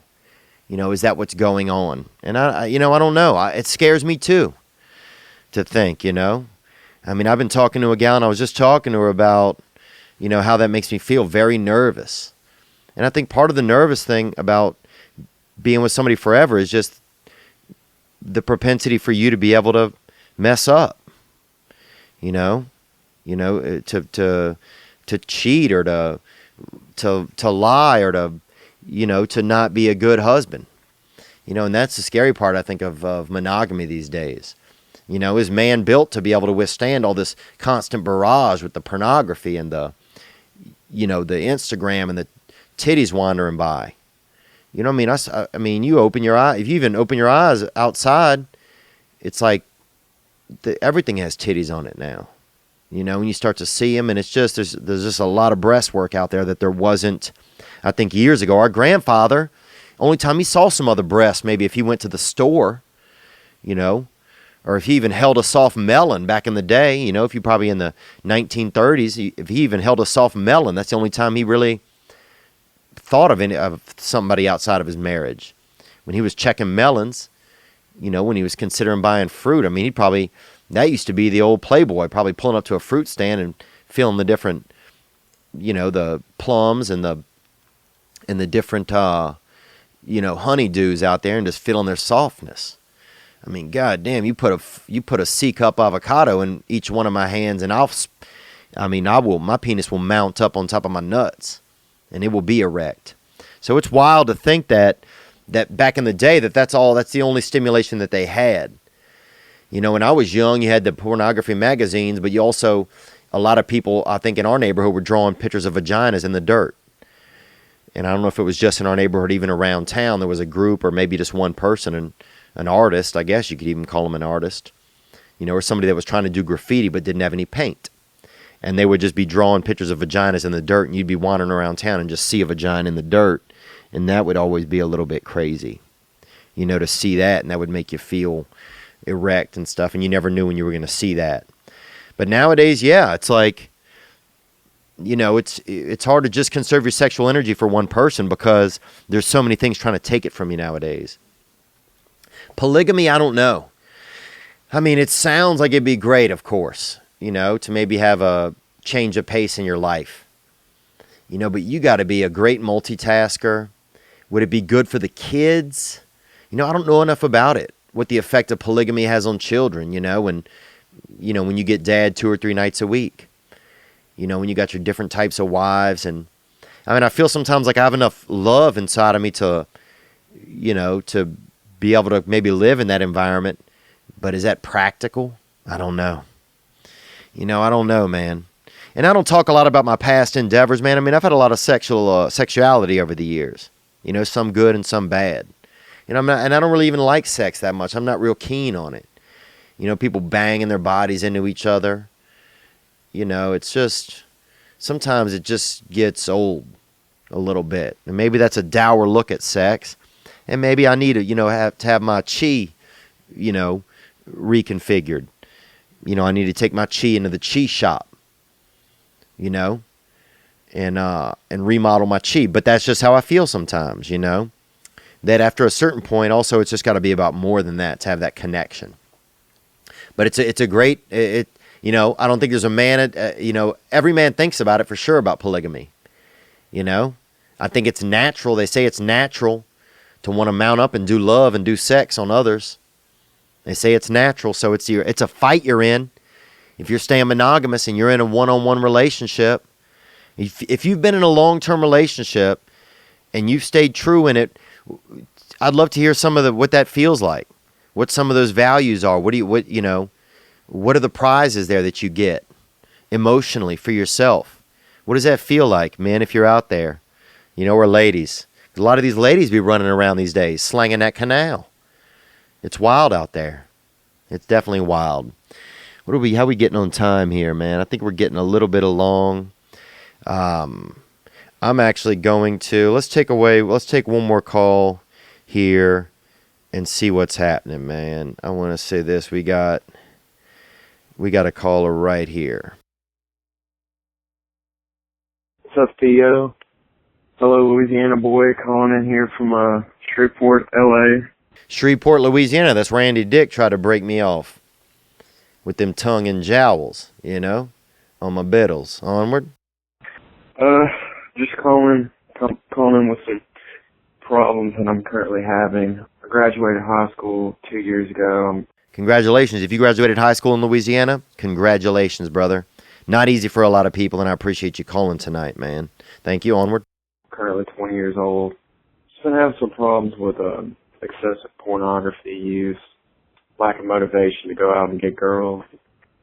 Is that what's going on? And I don't know. It scares me too, to think, I mean, I've been talking to a gal and I was just talking to her about, how that makes me feel very nervous. And I think part of the nervous thing about being with somebody forever is just the propensity for you to be able to mess up, to cheat or to lie or to not be a good husband, and that's the scary part, I think, of monogamy these days. Is man built to be able to withstand all this constant barrage with the pornography and the Instagram and the titties wandering by? I mean, you open your eye. If you even open your eyes outside, it's like everything has titties on it now. When you start to see them, and it's just there's just a lot of breast work out there that there wasn't, I think, years ago. Our grandfather, only time he saw some other breasts, maybe if he went to the store, or if he even held a soft melon back in the day. If you probably in the 1930s, if he even held a soft melon, that's the only time he really thought of somebody outside of his marriage. When he was checking melons, when he was considering buying fruit, I mean, that used to be the old playboy, probably pulling up to a fruit stand and feeling the different, the plums and the different, honeydews out there and just feeling their softness. I mean, goddamn, you put a C-cup avocado in each one of my hands and my penis will mount up on top of my nuts. And it will be erect. So it's wild to think that back in the day that's the only stimulation that they had. When I was young, you had the pornography magazines, but you also, a lot of people, I think in our neighborhood, were drawing pictures of vaginas in the dirt. And I don't know if it was just in our neighborhood, even around town, there was a group or maybe just one person, and an artist, I guess you could even call him an artist, or somebody that was trying to do graffiti but didn't have any paint. And they would just be drawing pictures of vaginas in the dirt, and you'd be wandering around town and just see a vagina in the dirt. And that would always be a little bit crazy, to see that, and that would make you feel erect and stuff, and you never knew when you were going to see that. But nowadays, yeah, it's like, it's hard to just conserve your sexual energy for one person because there's so many things trying to take it from you nowadays. Polygamy, I don't know. I mean, it sounds like it'd be great, of course, to maybe have a change of pace in your life. But you got to be a great multitasker. Would it be good for the kids? I don't know enough about it, what the effect of polygamy has on children, when you get dad 2 or 3 nights a week, when you got your different types of wives. And I mean, I feel sometimes like I have enough love inside of me to be able to maybe live in that environment. But is that practical? I don't know. I don't know, man. And I don't talk a lot about my past endeavors, man. I mean, I've had a lot of sexuality over the years. You know, some good and some bad. And I don't really even like sex that much. I'm not real keen on it. You know, people banging their bodies into each other. You know, it's just, sometimes it just gets old a little bit. And maybe that's a dour look at sex. And maybe I need to, you know, have my chi, you know, reconfigured. You know, I need to take my chi into the chi shop, you know, and remodel my chi. But that's just how I feel sometimes, you know, that after a certain point, also, it's just got to be about more than that to have that connection. But it's a great, you know, I don't think there's a man, you know, every man thinks about it for sure about polygamy. You know, I think it's natural. They say it's natural to want to mount up and do love and do sex on others. They say it's natural, so it's a fight you're in. If you're staying monogamous and you're in a one-on-one relationship, if you've been in a long-term relationship and you've stayed true in it, I'd love to hear some of what that feels like. What some of those values are. What are the prizes there that you get emotionally for yourself? What does that feel like, man, if you're out there? You know, or ladies. A lot of these ladies be running around these days, slanging that canal. It's wild out there. It's definitely wild. How are we getting on time here, man? I think we're getting a little bit along. I'm actually going to, let's take one more call here and see what's happening, man. I want to say this. We got a caller right here. What's up, Theo? Hello, Louisiana boy, calling in here from Shreveport, LA. Shreveport, Louisiana. That's Randy Dick tried to break me off with them tongue and jowls, you know, on my biddles. Onward. Just calling with some problems that I'm currently having. I graduated high school 2 years ago. Congratulations. If you graduated high school in Louisiana, congratulations, brother. Not easy for a lot of people, and I appreciate you calling tonight, man. Thank you. Onward. Currently 20 years old. Just been having some problems with excessive pornography use, lack of motivation to go out and get girls.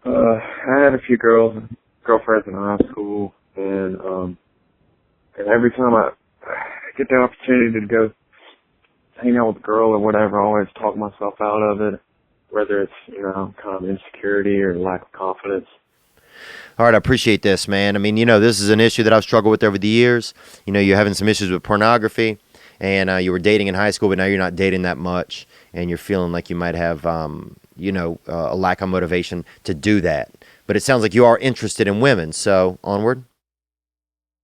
I had a few girlfriends in high school, and every time I get the opportunity to go hang out with a girl or whatever, I always talk myself out of it, whether it's, you know, kind of insecurity or lack of confidence. All right, I appreciate this, man. I mean, you know, this is an issue that I've struggled with over the years. You know, you're having some issues with pornography, and you were dating in high school, but now you're not dating that much, and you're feeling like you might have, you know, a lack of motivation to do that. But it sounds like you are interested in women, so onward.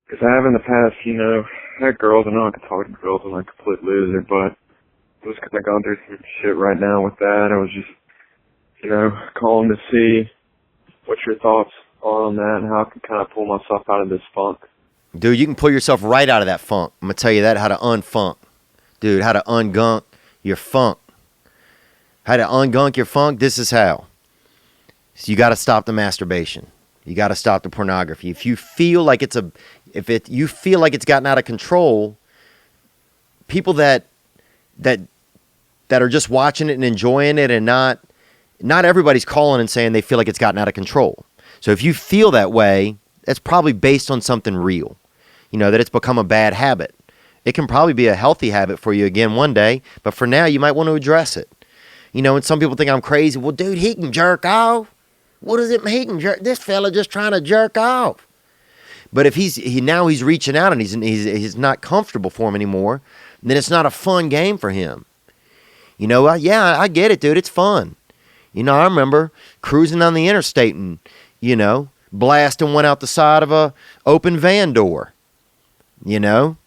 Because I have in the past, you know, had girls. I know I could talk to girls. I'm like a complete loser, but just kind of going through some shit right now with that. I was just, you know, calling to see what your thoughts are on that and how I can kind of pull myself out of this funk. Dude, you can pull yourself right out of that funk. I'm going to tell you that, how to unfunk. Dude, how to ungunk your funk. How to ungunk your funk, this is how. So you got to stop the masturbation. You got to stop the pornography. If you feel like you feel like it's gotten out of control, people that are just watching it and enjoying it, and not everybody's calling and saying they feel like it's gotten out of control. So if you feel that way, that's probably based on something real. You know, that it's become a bad habit. It can probably be a healthy habit for you again one day, but for now you might want to address it. You know, and some people think I'm crazy. Well, dude, he can jerk off. What does it mean? He can jerk? This fella just trying to jerk off. But if he's reaching out and he's not comfortable for him anymore, then it's not a fun game for him. You know, yeah, I get it, dude. It's fun. You know, I remember cruising on the interstate and, you know, blasting one out the side of a open van door. You know?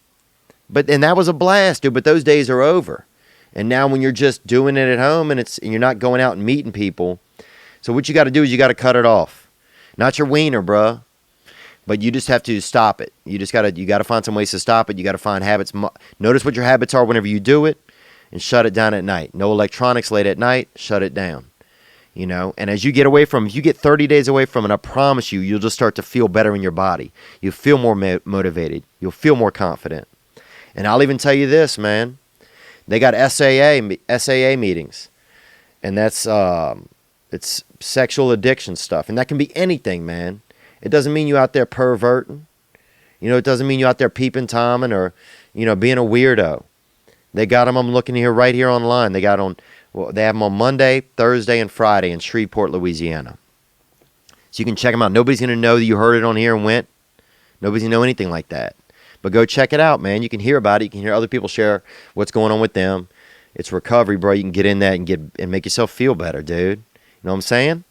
And that was a blast, dude, but those days are over. And now when you're just doing it at home and you're not going out and meeting people, so what you got to do is you got to cut it off. Not your wiener, bruh. But you just have to stop it. You got to find some ways to stop it. You got to find habits. Notice what your habits are whenever you do it, and shut it down at night. No electronics late at night. Shut it down. You know, and as you get away from, if you get 30 days away from it, I promise you, you'll just start to feel better in your body. You'll feel more motivated. You'll feel more confident. And I'll even tell you this, man. They got SAA meetings, and that's it's sexual addiction stuff, and that can be anything, man. It doesn't mean you out there perverting. It doesn't mean you out there peeping Toming or, being a weirdo. They got them, I'm looking here right here online. They have them on Monday, Thursday, and Friday in Shreveport, Louisiana. So you can check them out. Nobody's going to know that you heard it on here and went. Nobody's going to know anything like that. But go check it out, man. You can hear about it. You can hear other people share what's going on with them. It's recovery, bro. You can get in that and make yourself feel better, dude. You know what I'm saying?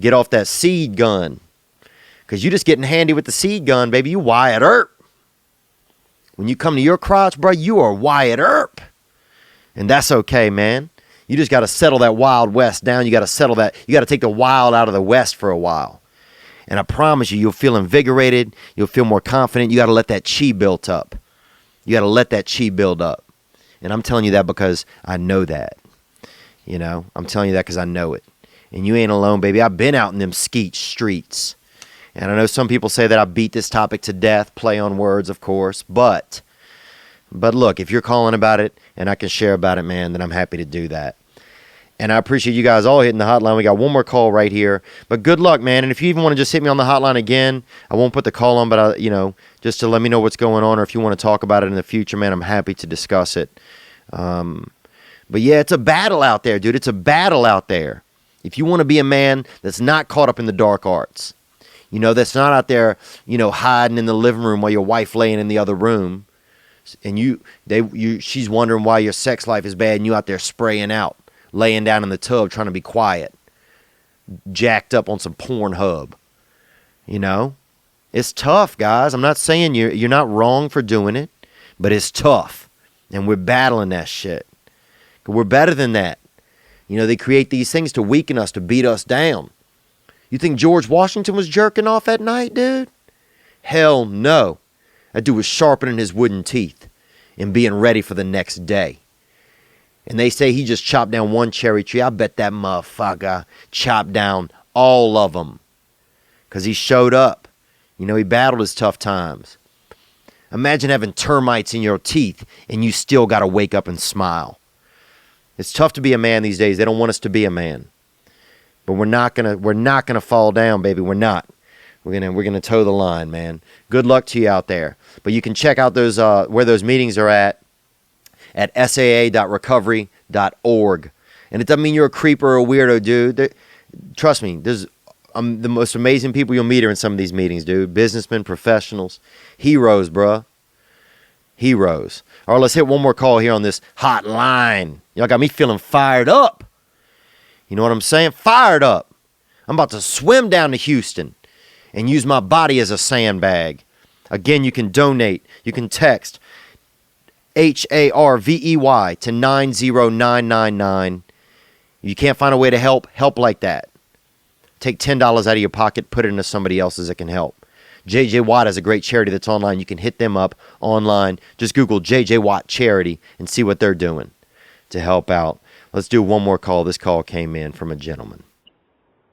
Get off that seed gun. Because you just getting handy with the seed gun, baby. You Wyatt Earp. When you come to your crotch, bro, you are Wyatt Earp. And that's okay, man. You just got to settle that Wild West down. You got to settle that. You got to take the wild out of the West for a while. And I promise you, you'll feel invigorated. You'll feel more confident. You got to let that chi build up. You got to let that chi build up. And I'm telling you that because I know that. I'm telling you that because I know it. And you ain't alone, baby. I've been out in them skeet streets. And I know some people say that I beat this topic to death, play on words, of course. But look, if you're calling about it and I can share about it, man, then I'm happy to do that. And I appreciate you guys all hitting the hotline. We got one more call right here. But good luck, man. And if you even want to just hit me on the hotline again, I won't put the call on, but just to let me know what's going on, or if you want to talk about it in the future, man, I'm happy to discuss it. But yeah, it's a battle out there, dude. It's a battle out there. If you want to be a man that's not caught up in the dark arts, that's not out there, hiding in the living room while your wife laying in the other room, and she's wondering why your sex life is bad, and you out there spraying out, laying down in the tub trying to be quiet, jacked up on some Pornhub. It's tough, guys. I'm not saying you're not wrong for doing it, but it's tough, and we're battling that shit. We're better than that. They create these things to weaken us, to beat us down. You think George Washington was jerking off at night, dude? Hell no. That dude was sharpening his wooden teeth and being ready for the next day. And they say he just chopped down one cherry tree. I bet that motherfucker chopped down all of them. Because he showed up. He battled his tough times. Imagine having termites in your teeth and you still got to wake up and smile. It's tough to be a man these days. They don't want us to be a man. But we're not gonna fall down, baby. We're not. We're gonna toe the line, man. Good luck to you out there. But you can check out those where those meetings are at saa.recovery.org. And it doesn't mean you're a creeper or a weirdo, dude. Trust me, there's the most amazing people you'll meet are in some of these meetings, dude. Businessmen, professionals, heroes, bruh. Heroes. All right, let's hit one more call here on this hotline. Y'all got me feeling fired up. You know what I'm saying? Fired up. I'm about to swim down to Houston and use my body as a sandbag. Again, you can donate. You can text HARVEY to 90999. You can't find a way to help like that. Take $10 out of your pocket, put it into somebody else's that can help. JJ Watt has a great charity that's online. You can hit them up online. Just Google JJ Watt Charity and see what they're doing to help out. Let's do one more call. This call came in from a gentleman.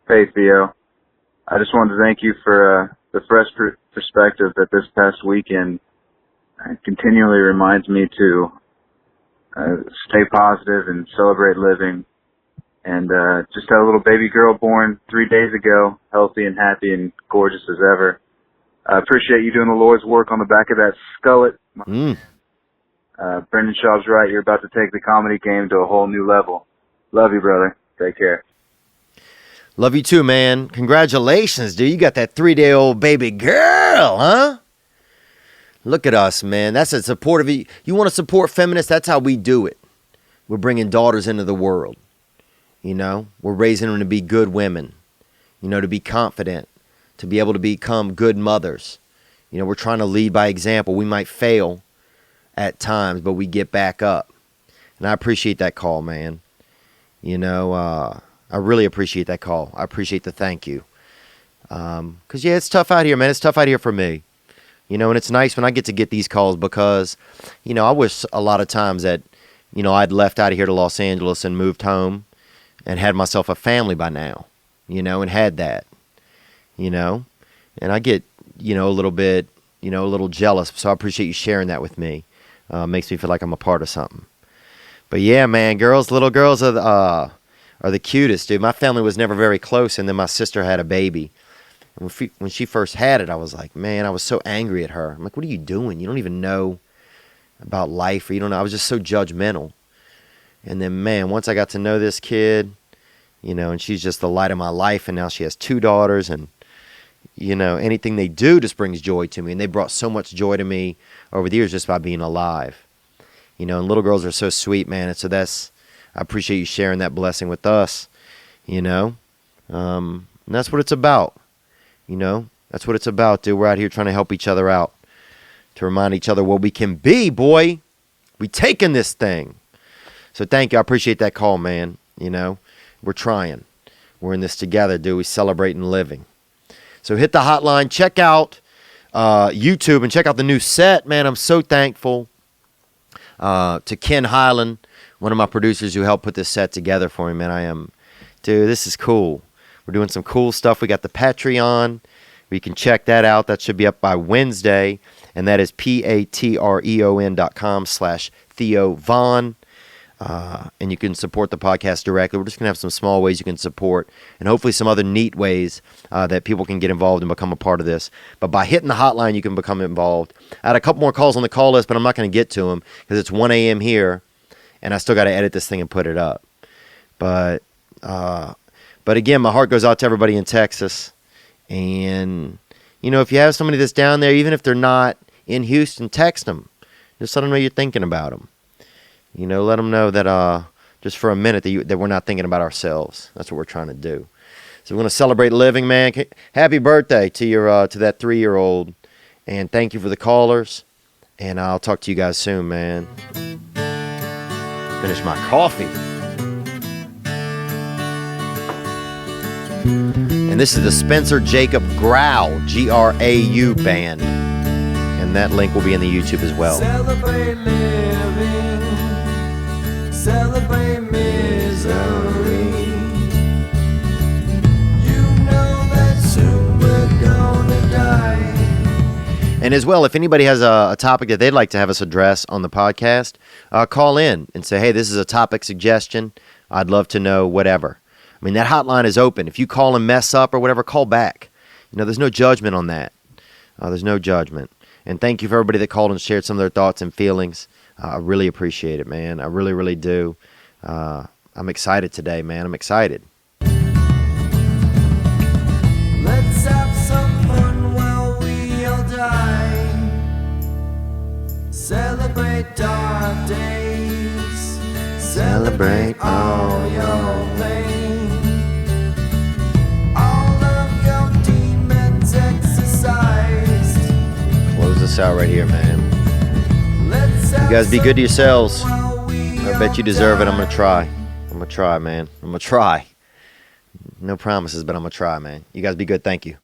Hey, Theo. I just wanted to thank you for the fresh perspective that this past weekend continually reminds me to stay positive and celebrate living. And just had a little baby girl born 3 days ago, healthy and happy and gorgeous as ever. I appreciate you doing the Lord's work on the back of that skullet. Brendan Schaub's right. You're about to take the comedy game to a whole new level. Love you, brother. Take care. Love you too, man. Congratulations, dude. You got that 3-day-old baby girl, huh? Look at us, man. That's a supportive. You want to support feminists? That's how we do it. We're bringing daughters into the world. We're raising them to be good women. To be confident, to be able to become good mothers. We're trying to lead by example. We might fail at times, but we get back up. And I appreciate that call, man. I really appreciate that call. I appreciate the thank you. Because, yeah, it's tough out here, man. It's tough out here for me. And it's nice when I get to get these calls because, I wish a lot of times that, I'd left out of here to Los Angeles and moved home and had myself a family by now, and had that, and I get, a little bit, a little jealous. So I appreciate you sharing that with me. Makes me feel like I'm a part of something. But yeah, man, little girls are the cutest, dude. My family was never very close, and then my sister had a baby, When she first had it, I was like, man, I was so angry at her. I'm like, what are you doing? You don't even know about life, or you don't know. I was just so judgmental. And then, man, once I got to know this kid, you know, and she's just the light of my life, and now she has 2 daughters, and, you know, anything they do just brings joy to me. And they brought so much joy to me over the years just by being alive. You know, and little girls are so sweet, man. And so I appreciate you sharing that blessing with us, you know. And that's what it's about, you know. That's what it's about, dude. We're out here trying to help each other out, to remind each other what we can be, boy. We taking this thing. So thank you. I appreciate that call, man. You know, we're trying. We're in this together, dude. We celebrating living. So hit the hotline. Check out YouTube and check out the new set, man. I'm so thankful to Ken Highland, one of my producers who helped put this set together for me, man. Dude, this is cool. We're doing some cool stuff. We got the Patreon. You can check that out. That should be up by Wednesday. And that is patreon.com/Theo Von. And you can support the podcast directly. We're just going to have some small ways you can support, and hopefully some other neat ways that people can get involved and become a part of this. But by hitting the hotline, you can become involved. I had a couple more calls on the call list, but I'm not going to get to them because it's 1 a.m. here, and I still got to edit this thing and put it up. But again, my heart goes out to everybody in Texas. And, you know, if you have somebody that's down there, even if they're not in Houston, text them. Just let them know you're thinking about them. You know, let them know that just for a minute that we're not thinking about ourselves. That's what we're trying to do. So we're going to celebrate living, man. Happy birthday to that 3-year-old. And thank you for the callers. And I'll talk to you guys soon, man. Finish my coffee. And this is the Spencer Jacob Grau, Grau band. And that link will be in the YouTube as well. Celebrate living, celebrate misery. You know that soon we're gonna die. And as well, if anybody has a topic that they'd like to have us address on the podcast, call in and say, hey, this is a topic suggestion. I'd love to know whatever. I mean, that hotline is open. If you call and mess up or whatever, call back. You know, there's no judgment on that. There's no judgment. And thank you for everybody that called and shared some of their thoughts and feelings. I really appreciate it, man. I really, really do. I'm excited today, man. I'm excited. Let's have some fun while we all die. Celebrate dark days. Celebrate all your pain. All of your demons exercised. Close this out right here, man. You guys be good to yourselves. I bet you deserve it. I'm going to try. I'm going to try, man. I'm going to try. No promises, but I'm going to try, man. You guys be good. Thank you.